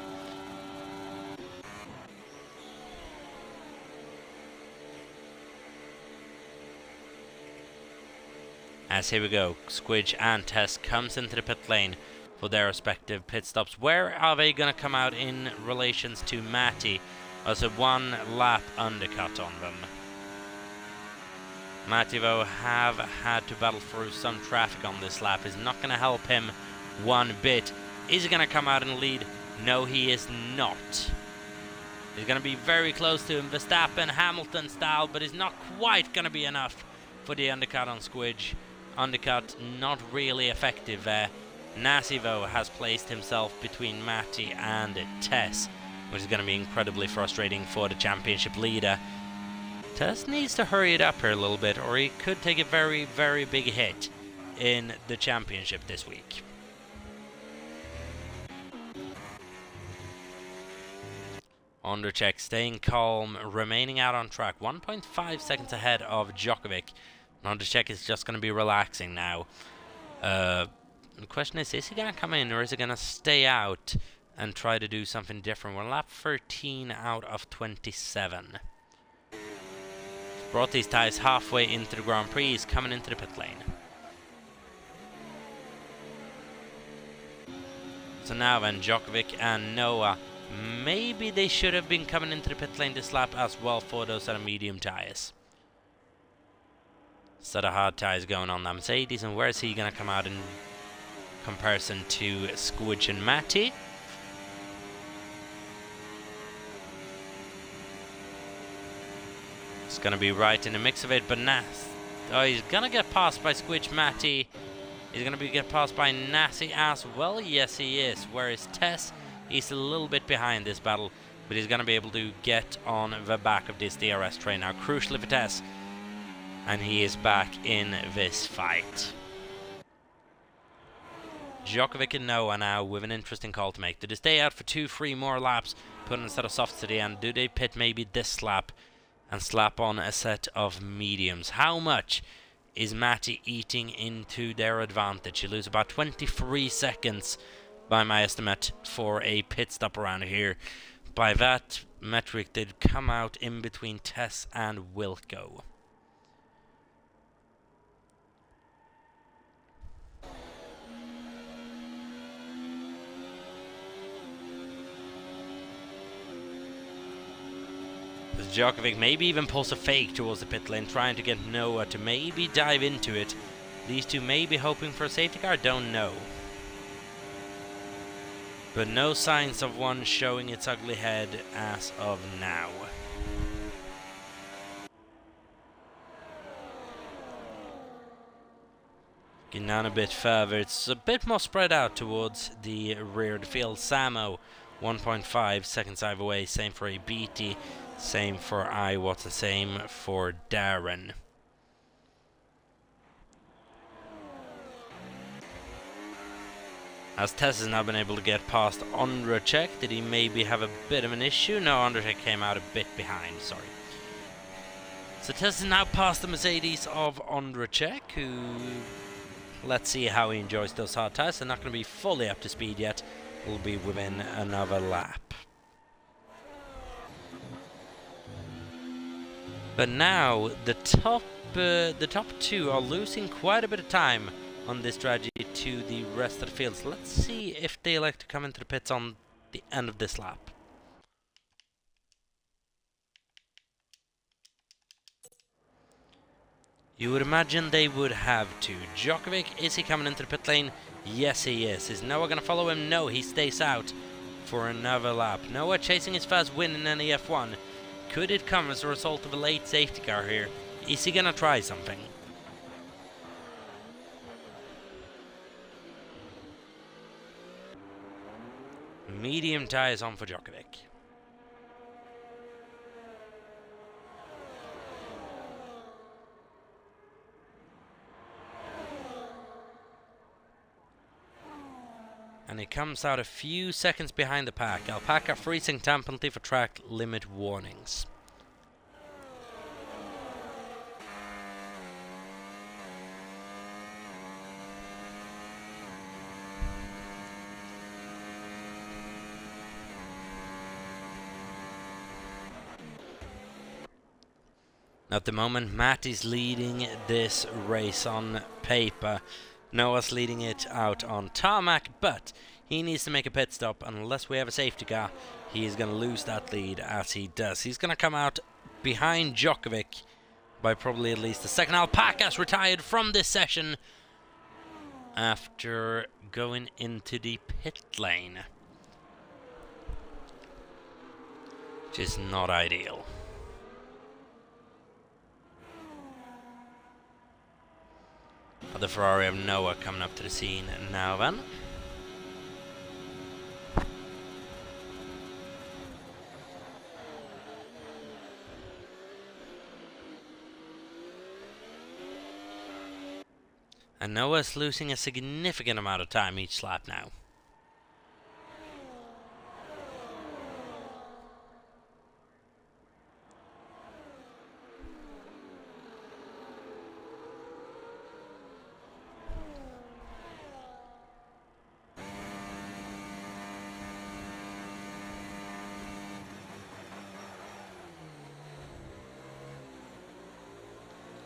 As here we go, Squidge and Tess comes into the pit lane for their respective pit stops. Where are they going to come out in relations to Matty? There's a 1 lap undercut on them. Matty, though, have had to battle through some traffic on this lap. Is not going to help him one bit. Is he going to come out and lead? No, he is not. He's going to be very close to him, Verstappen, Hamilton style, but is not quite going to be enough for the undercut on Squidge. Undercut not really effective there. Nasi, though, has placed himself between Matty and Tess, which is going to be incredibly frustrating for the championship leader. Tess needs to hurry it up here a little bit, or he could take a very, very big hit in the championship this week. Ondercheck staying calm, remaining out on track, 1.5 seconds ahead of Djokovic. Ondercheck is just going to be relaxing now. The question is he going to come in, or is he going to stay out and try to do something different? We're lap 13 out of 27. Brought these tyres halfway into the Grand Prix. He's coming into the pit lane. So now then, Djokovic and Noah, maybe they should have been coming into the pit lane this lap as well for those that are medium tyres. Set of hard tyres going on the Mercedes, and where is he going to come out in comparison to Squidge and Matty? It's going to be right in the mix of it, but he's going to get passed by Squidge, Matty. He's going to get passed by Nasi as well. Yes, he is. Whereas Tess, he's a little bit behind this battle, but he's going to be able to get on the back of this DRS train now, crucially for Tess. And he is back in this fight. Djokovic and Noah now with an interesting call to make. Do they stay out for 2-3 more laps, put on a set of softs to the end? Do they pit maybe this lap and slap on a set of mediums? How much is Matty eating into their advantage? You lose about 23 seconds by my estimate for a pit stop around here. By that metric, they'd come out in between Tess and Wilco. Djokovic maybe even pulls a fake towards the pit lane, trying to get Noah to maybe dive into it. These two may be hoping for a safety car, don't know. But no signs of one showing its ugly head as of now. Getting down a bit further, it's a bit more spread out towards the rear of the field. Samo, 1.5 seconds either way, same for a BT. Same for Iwat, the same for Darren. As Tess has now been able to get past Ondercheck, did he maybe have a bit of an issue? No, Ondercheck came out a bit behind, sorry. So Tess is now past the Mercedes of Ondercheck, who, let's see how he enjoys those hard tyres. They're not going to be fully up to speed yet. Will be within another lap. But now the top two are losing quite a bit of time on this strategy to the rest of the field. So let's see if they like to come into the pits on the end of this lap. You would imagine they would have to. Djokovic, is he coming into the pit lane? Yes, he is. Is Noah going to follow him? No, he stays out for another lap. Noah chasing his first win in NEF1. Could it come as a result of a late safety car here? Is he going to try something? Medium tyres on for Djokovic. And he comes out a few seconds behind the pack. Alpaca freezing time penalty for track limit warnings. At the moment, Matt is leading this race on paper. Noah's leading it out on tarmac, but he needs to make a pit stop. Unless we have a safety car, he is going to lose that lead as he does. He's going to come out behind Djokovic by probably at least a second. Alpaca's retired from this session after going into the pit lane, which is not ideal. The Ferrari of Noah coming up to the scene now then. And Noah's losing a significant amount of time each lap now.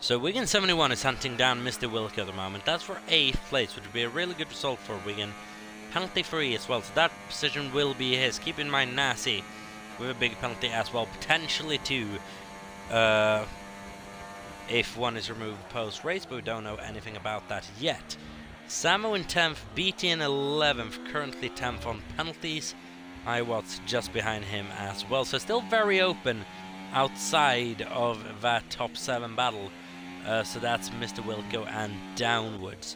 So Wigan 71 is hunting down Mr. Wilke at the moment. That's for 8th place, which would be a really good result for Wigan. Penalty free as well, so that position will be his. Keep in mind Nasi with a big penalty as well, potentially 2 if one is removed post-race, but we don't know anything about that yet. Samo in 10th, BT in 11th, currently 10th on penalties. Iwat's just behind him as well, so still very open outside of that top 7 battle. So that's Mr. Wilco and downwards.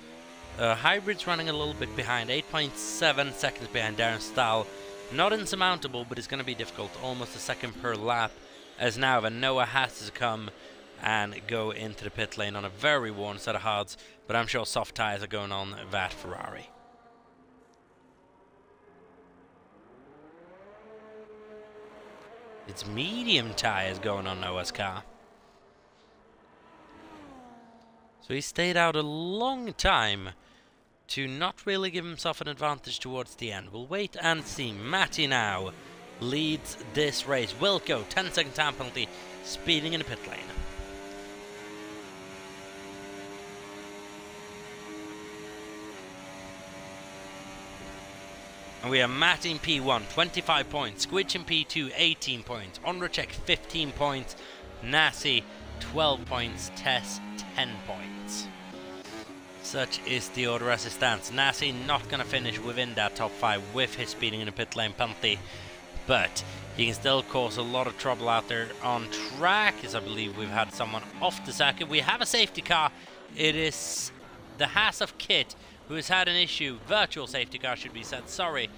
Hybrid's running a little bit behind, 8.7 seconds behind Darren Stahl. Not insurmountable, but it's going to be difficult, almost a second per lap. As now then Noah has to come and go into the pit lane on a very worn set of hards, but I'm sure soft tyres are going on that Ferrari. It's medium tyres going on Noah's car. So he stayed out a long time to not really give himself an advantage towards the end. We'll wait and see. Matty now leads this race. Wilco, 10-second time penalty, speeding in the pit lane. And we have Matt in P1, 25 points. Squidge in P2, 18 points. Onracek, 15 points. Nasi, 12 points. Tess, 10 points. Such is the order as it stands. Nasi not going to finish within that top 5 with his speeding in the pit lane penalty, but he can still cause a lot of trouble out there on track, as I believe we've had someone off the circuit. We have a safety car. It is the Haas of Kit who has had an issue. Virtual safety car should be said, sorry.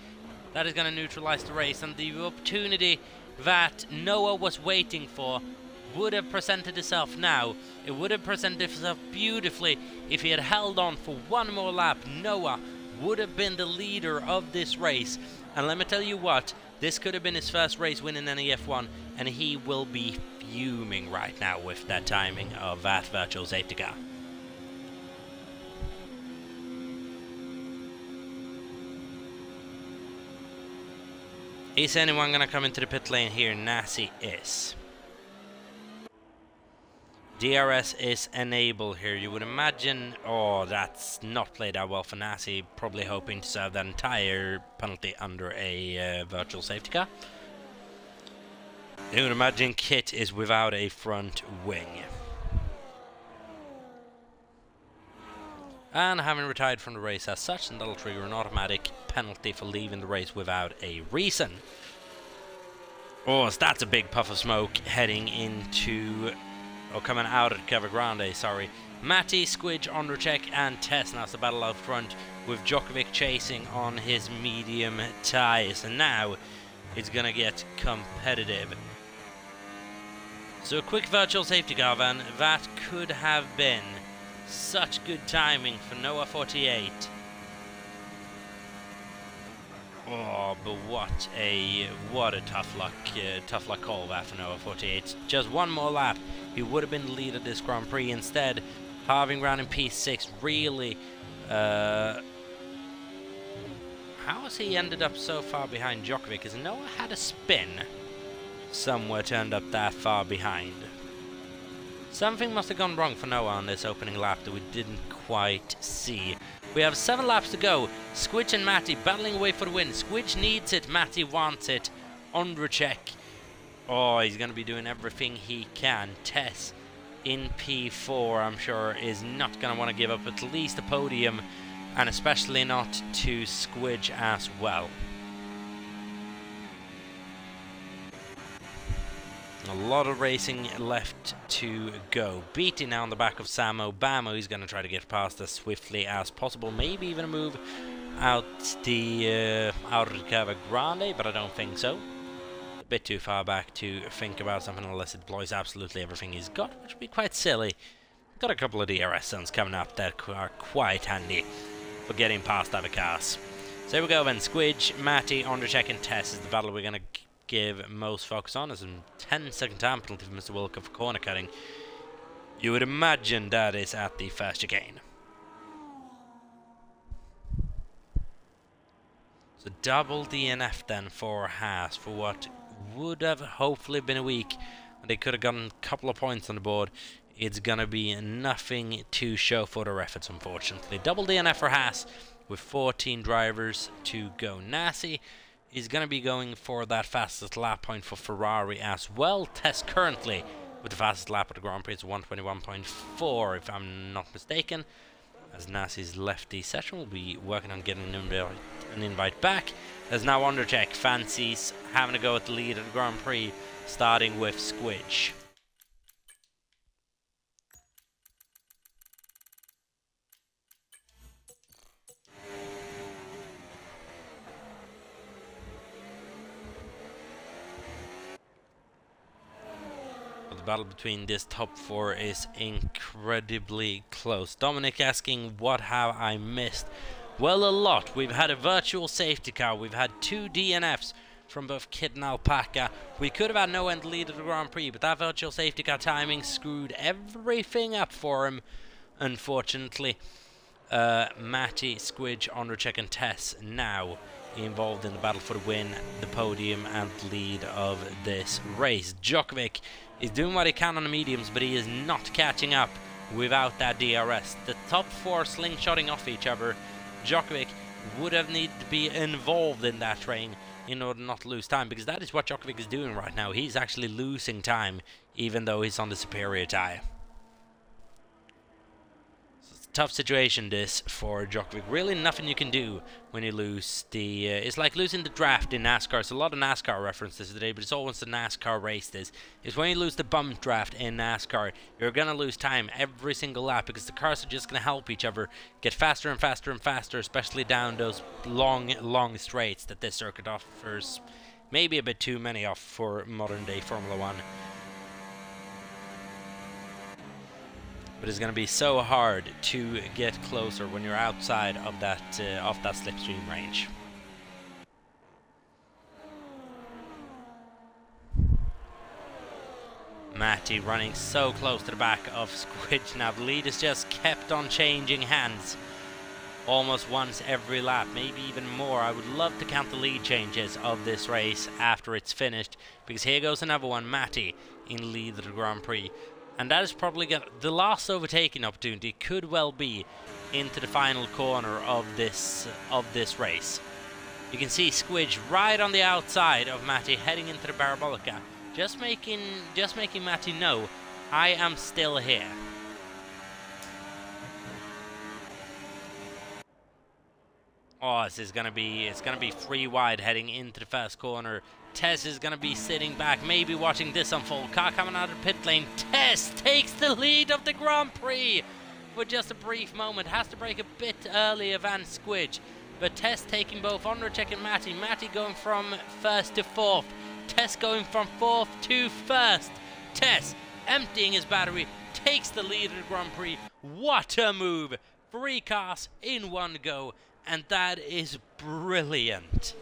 That is going to neutralize the race, and the opportunity that Noah was waiting for would have presented itself now. It would have presented itself beautifully if he had held on for one more lap. Noah would have been the leader of this race, and let me tell you what, this could have been his first race win in NEF1, and he will be fuming right now with that timing of that virtual safety car. Is anyone going to come into the pit lane here? Nasi is. DRS is enabled here. You would imagine, oh, that's not played out well for Nasi. Probably hoping to serve that entire penalty under a virtual safety car. You would imagine Kit is without a front wing. And having retired from the race as such, and that'll trigger an automatic penalty for leaving the race without a reason. Oh, so that's a big puff of smoke heading into, or coming out at Cover Grande, sorry. Matty, Squidge, Onracek and Tess. Now it's the battle out front with Djokovic chasing on his medium tyres. And now it's going to get competitive. So a quick virtual safety car van, that could have been such good timing for Noah 48. Oh, but what a tough luck call that for Noah 48. Just one more lap, he would have been the lead of this Grand Prix. Instead, halving round in P6 really. How has he ended up so far behind Djokovic? Because Noah had a spin somewhere to end up that far behind. Something must have gone wrong for Noah on this opening lap that we didn't quite see. We have 7 laps to go. Squidge and Matty battling away for the win. Squidge needs it, Matty wants it. Undercheck. Oh, he's going to be doing everything he can. Tess in P4, I'm sure, is not going to want to give up at least a podium, and especially not to Squidge as well. A lot of racing left to go. Beatty now on the back of Samo. Bamo, he's going to try to get past as swiftly as possible. Maybe even a move out the out of the Curva Grande, but I don't think so. A bit too far back to think about something unless it deploys absolutely everything he's got, which would be quite silly. Got a couple of DRS zones coming up that are quite handy for getting past other cars. So here we go then. Squidge, Matty, Undercheck and Tess is the battle we're going to give most focus on. As a 10-second time penalty for Mr. Wilco for corner cutting. You would imagine that is at the first chicane. So double DNF then for Haas for what would have hopefully been a week when they could have gotten a couple of points on the board. It's gonna be nothing to show for their efforts, unfortunately. Double DNF for Haas with 14 drivers to go. Nasi is going to be going for that fastest lap point for Ferrari as well. Tess currently with the fastest lap of the Grand Prix. It's 121.4 if I'm not mistaken. As Nasi's left the session, we'll be working on getting an invite back. There's now Undercheck. Fancies having to go at the lead of the Grand Prix, starting with Squidge. The battle between this top 4 is incredibly close. Dominic asking, what have I missed? Well, a lot. We've had a virtual safety car. We've had 2 DNFs from both Kid and Alpaca. We could have had no end lead of the Grand Prix, but that virtual safety car timing screwed everything up for him, unfortunately. Matty, Squidge, Undercheck and Tess now involved in the battle for the win, the podium and lead of this race. Djokovic is doing what he can on the mediums, but he is not catching up without that DRS. The top 4 slingshotting off each other. Djokovic would have needed to be involved in that train in order not to lose time, because that is what Djokovic is doing right now. He's actually losing time, even though he's on the superior tyre. Tough situation this for Djokovic. Really nothing you can do when you lose the... it's like losing the draft in NASCAR. It's a lot of NASCAR references today, but it's always the NASCAR race this. It's when you lose the bump draft in NASCAR, you're going to lose time every single lap because the cars are just going to help each other get faster and faster and faster, especially down those long straights that this circuit offers. Maybe a bit too many off for modern day Formula 1. But it's going to be so hard to get closer when you're outside of that slipstream range. Matty running so close to the back of Squidge now. The lead has just kept on changing hands almost once every lap, maybe even more. I would love to count the lead changes of this race after it's finished, because here goes another one. Matty in lead of the Grand Prix. And that is probably the last overtaking opportunity, could well be into the final corner of this race. You can see Squidge right on the outside of Matty heading into the Parabolica, just making Matty know, I am still here. Oh, it's gonna be 3 wide heading into the first corner. Tess is going to be sitting back, maybe watching this unfold. Car coming out of the pit lane. Tess takes the lead of the Grand Prix for just a brief moment. Has to break a bit earlier than Squidge. But Tess taking both Undercheck and Matty. Matty going from first to fourth. Tess going from fourth to first. Tess emptying his battery. Takes the lead of the Grand Prix. What a move. 3 cars in one go. And that is brilliant.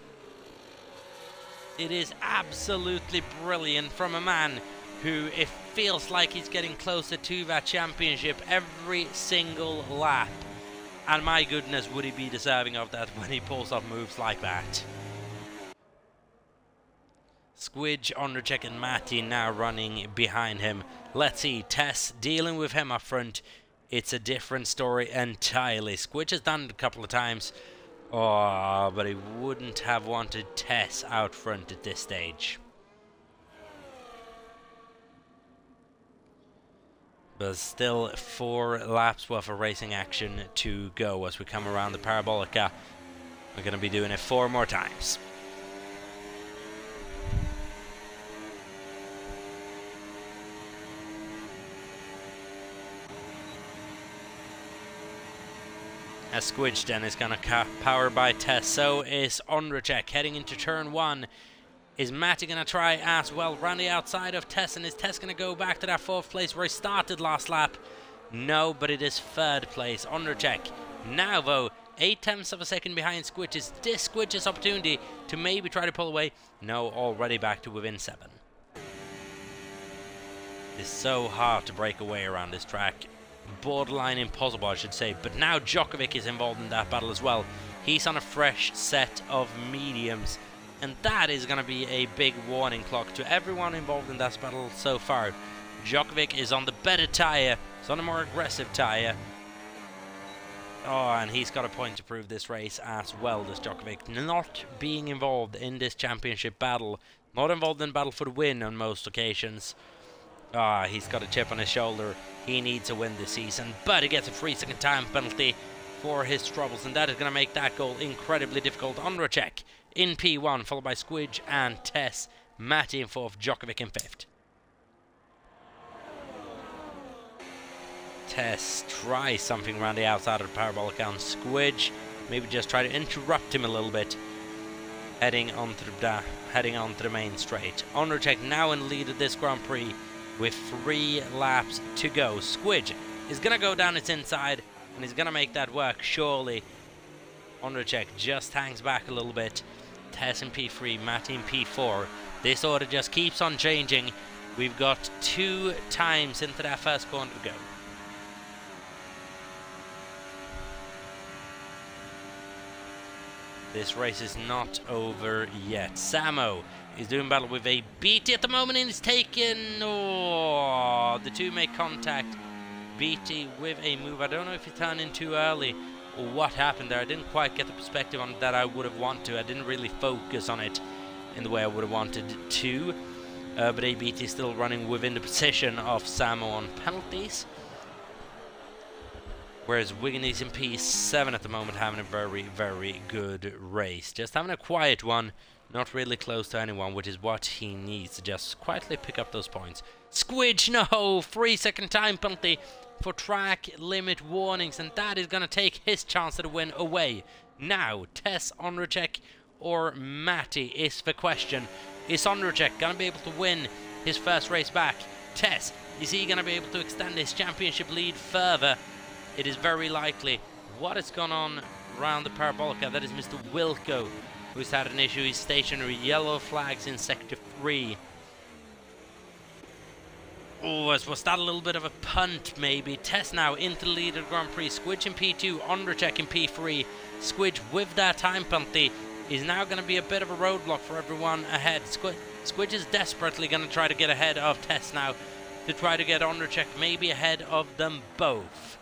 It is absolutely brilliant from a man who it feels like he's getting closer to that championship every single lap. And my goodness, would he be deserving of that when he pulls off moves like that. Squidge, Ondrzejczyk and Matty now running behind him. Let's see, Tess dealing with him up front. It's a different story entirely. Squidge has done it a couple of times. Oh, but he wouldn't have wanted Tess out front at this stage. But still 4 laps worth of racing action to go as we come around the Parabolica. We're going to be doing it 4 more times. As Squidge then is going to power by Tess. So is Ondrzejczyk heading into turn 1. Is Matty going to try as well round the outside of Tess? And is Tess going to go back to that 4th place where he started last lap? No, but it is 3rd place. Ondrzejczyk now though 0.8 of a second behind Squidge. Is this Squidge's opportunity to maybe try to pull away? No, already back to within 7. It's so hard to break away around this track. Borderline impossible, I should say. But now Djokovic is involved in that battle as well. He's on a fresh set of mediums, and that is going to be a big warning clock to everyone involved in that battle so far. Djokovic is on the better tyre. He's on a more aggressive tyre. Oh, and he's got a point to prove this race as well, does Djokovic. Not being involved in this championship battle. Not involved in battle for the win on most occasions. Ah, he's got a chip on his shoulder. He needs a win this season, but he gets a free second time penalty for his troubles, and that is going to make that goal incredibly difficult. Ondrzejczyk in P1, followed by Squidge and Tess. Matty in 4th, Djokovic in 5th. Tess tries something around the outside of the parabolic on Squidge. Maybe just try to interrupt him a little bit. Heading onto the main straight. Ondrzejczyk now in the lead of this Grand Prix with 3 laps to go. Squidge is going to go down its inside, and he's going to make that work, surely. Ondrzejczyk just hangs back a little bit. Tess in P3, Matty in P4. This order just keeps on changing. We've got 2 times into that first corner to go. This race is not over yet. Samo is doing battle with a BT at the moment, and is taken. Oh, the 2 make contact. BT with a move. I don't know if he turned in too early or what happened there. I didn't quite get the perspective on that I would have wanted to. I didn't really focus on it in the way I would have wanted to. But ABT is still running within the position of Samo on penalties. Whereas Wigan is in P7 at the moment, having a very, very good race. Just having a quiet one, not really close to anyone, which is what he needs to just quietly pick up those points. Squidge, no! 3 second time penalty for track limit warnings, and that is going to take his chance at a win away. Now, Tess, Ondrzejczyk or Matty is the question. Is Ondrzejczyk going to be able to win his first race back? Tess, is he going to be able to extend his championship lead further? It is very likely. What has gone on around the Parabolica? That is Mr. Wilco, who's had an issue. He's stationary. Yellow flags in Sector 3. Oh, was that a little bit of a punt, maybe? Tess now into the lead of the Grand Prix. Squidge in P2, Ondrzejczyk in P3. Squidge with that time penalty is now going to be a bit of a roadblock for everyone ahead. Squidge is desperately going to try to get ahead of Tess now, to try to get Ondrzejczyk maybe ahead of them both.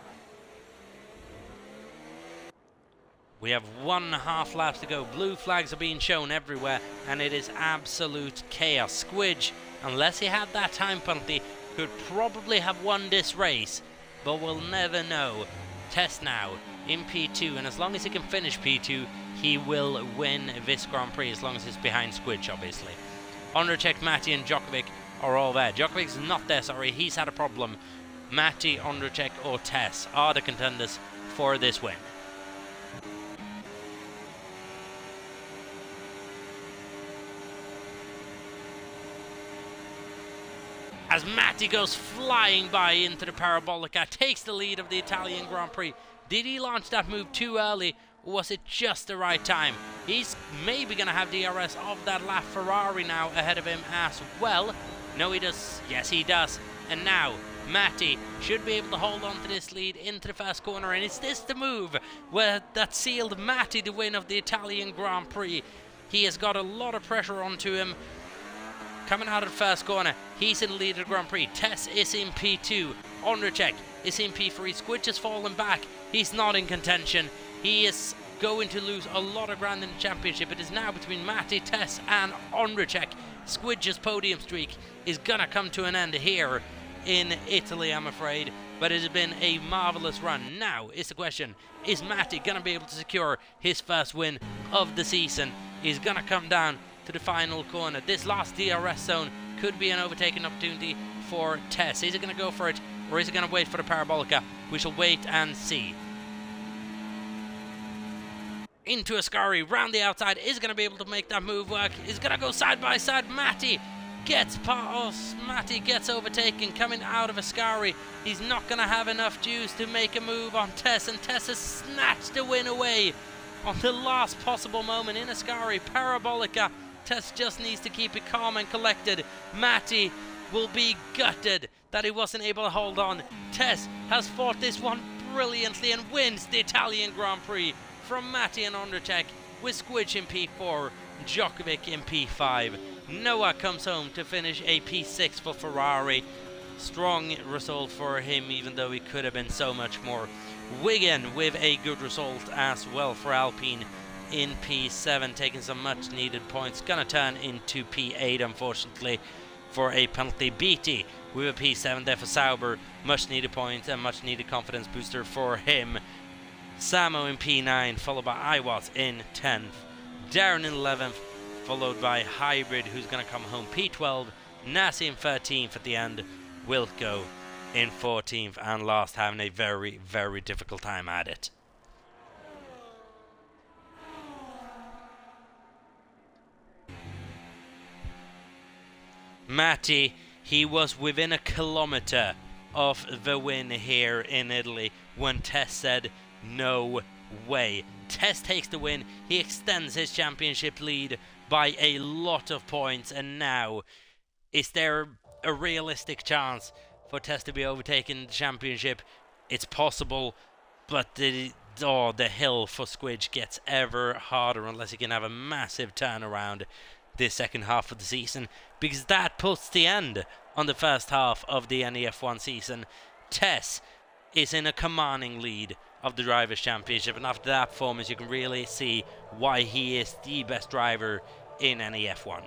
We have 1.5 laps to go. Blue flags are being shown everywhere, and it is absolute chaos. Squidge, unless he had that time penalty, could probably have won this race, but we'll never know. Tess now in P2, and as long as he can finish P2, he will win this Grand Prix, as long as it's behind Squidge, obviously. Ondrzejczyk, Matty and Djokovic are all there. Djokovic's not there, sorry, he's had a problem. Matty, Ondrzejczyk or Tess are the contenders for this win. As Matty goes flying by into the Parabolica, takes the lead of the Italian Grand Prix. Did he launch that move too early, Was it just the right time? He's maybe going to have DRS of that lap Ferrari now ahead of him as well. No, he does. Yes, he does. And now, Matty should be able to hold on to this lead into the first corner. And is this the move that sealed Matty the win of the Italian Grand Prix? He has got a lot of pressure onto him. Coming out of the first corner, he's in the lead of the Grand Prix. Tess is in P2. Ondrejek is in P3. Squidge has fallen back. He's not in contention. He is going to lose a lot of ground in the championship. It is now between Matty, Tess and Ondrejek. Squidge's podium streak is going to come to an end here in Italy, I'm afraid. But it has been a marvellous run. Now is the question, is Matty going to be able to secure his first win of the season? He's going to come down to the final corner. This last DRS zone could be an overtaking opportunity for Tess. Is he going to go for it, or is he going to wait for the Parabolica? We shall wait and see. Into Ascari, round the outside, is going to be able to make that move work. Is going to go side by side. Matty gets overtaken coming out of Ascari. He's not going to have enough juice to make a move on Tess, and Tess has snatched the win away on the last possible moment in Ascari. Parabolica. Tess just needs to keep it calm and collected. Matty will be gutted that he wasn't able to hold on. Tess has fought this one brilliantly and wins the Italian Grand Prix from Matty and Ondrejek, with Squidge in P4, Djokovic in P5. Noah comes home to finish a P6 for Ferrari. Strong result for him, even though he could have been so much more. Wigan with a good result as well for Alpine in P7, taking some much needed points. Gonna turn into P8 unfortunately for a penalty. Beatty with a P7 there for Sauber, much needed points and much needed confidence booster for him. Samo in P9, followed by Iwatz in 10th. Darren in 11th, followed by Hybrid, who's going to come home P12. Nasi in 13th at the end. Wilco in 14th, and last, having a very, very difficult time at it. Matty, he was within a kilometre of the win here in Italy when Tess said no way. Tess takes the win. He extends his championship lead by a lot of points, and now is there a realistic chance for Tess to be overtaken in the championship? It's possible, but the hill for Squidge gets ever harder unless he can have a massive turnaround this second half of the season, because that puts the end on the first half of the NEF1 season. Tess is in a commanding lead of the Drivers' Championship, and after that performance you can really see why he is the best driver in NEF1.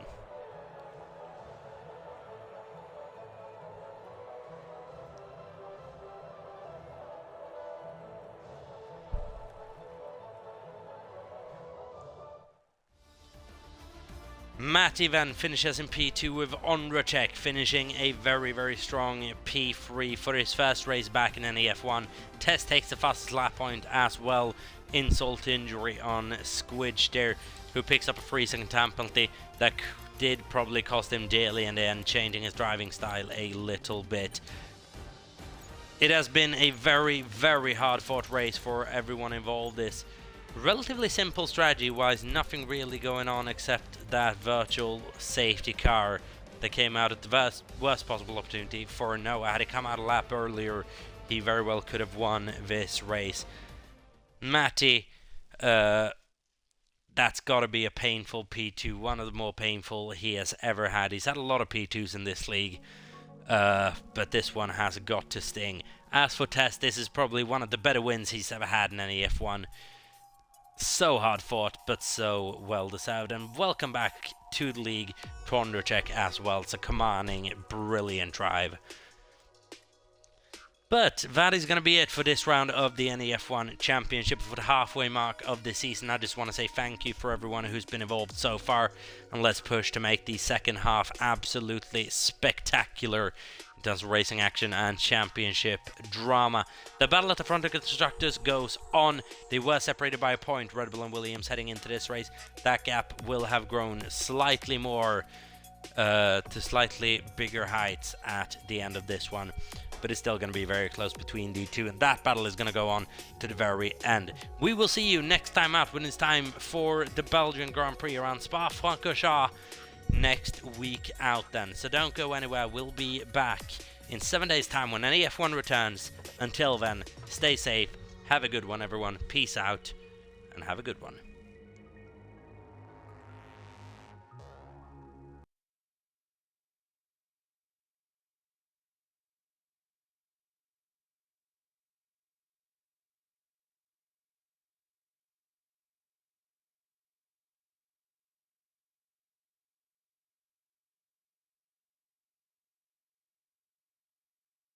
Matty then finishes in P2 with Ondrejek finishing a very, very strong P3 for his first race back in NEF1. Tess takes the fastest lap point as well. Insult injury on Squidge there, who picks up a 3-second time penalty that did probably cost him dearly in the end, changing his driving style a little bit. It has been a very, very hard fought race for everyone involved. This relatively simple strategy-wise, nothing really going on except that virtual safety car that came out at the worst possible opportunity for Noah. Had he come out a lap earlier, he very well could have won this race. Matty, that's got to be a painful P2, one of the more painful he has ever had. He's had a lot of P2s in this league, but this one has got to sting. As for Tess, this is probably one of the better wins he's ever had in NEF1. So hard fought, but so well deserved. And welcome back to the league to Ondrejek as well. It's a commanding, brilliant drive. But that is going to be it for this round of the NEF1 Championship. For the halfway mark of the season, I just want to say thank you for everyone who's been involved so far. And let's push to make the second half absolutely spectacular in terms of racing action and championship drama. The battle at the front of the constructors goes on. They were separated by a point, Red Bull and Williams, heading into this race. That gap will have grown slightly more to slightly bigger heights at the end of this one. but it's still going to be very close between the two, and that battle is going to go on to the very end. We will see you next time out when it's time for the Belgian Grand Prix around Spa-Francorchamps next week out then. So don't go anywhere. We'll be back in 7 days' time when NEF1 returns. Until then, stay safe, have a good one everyone, peace out, and have a good one.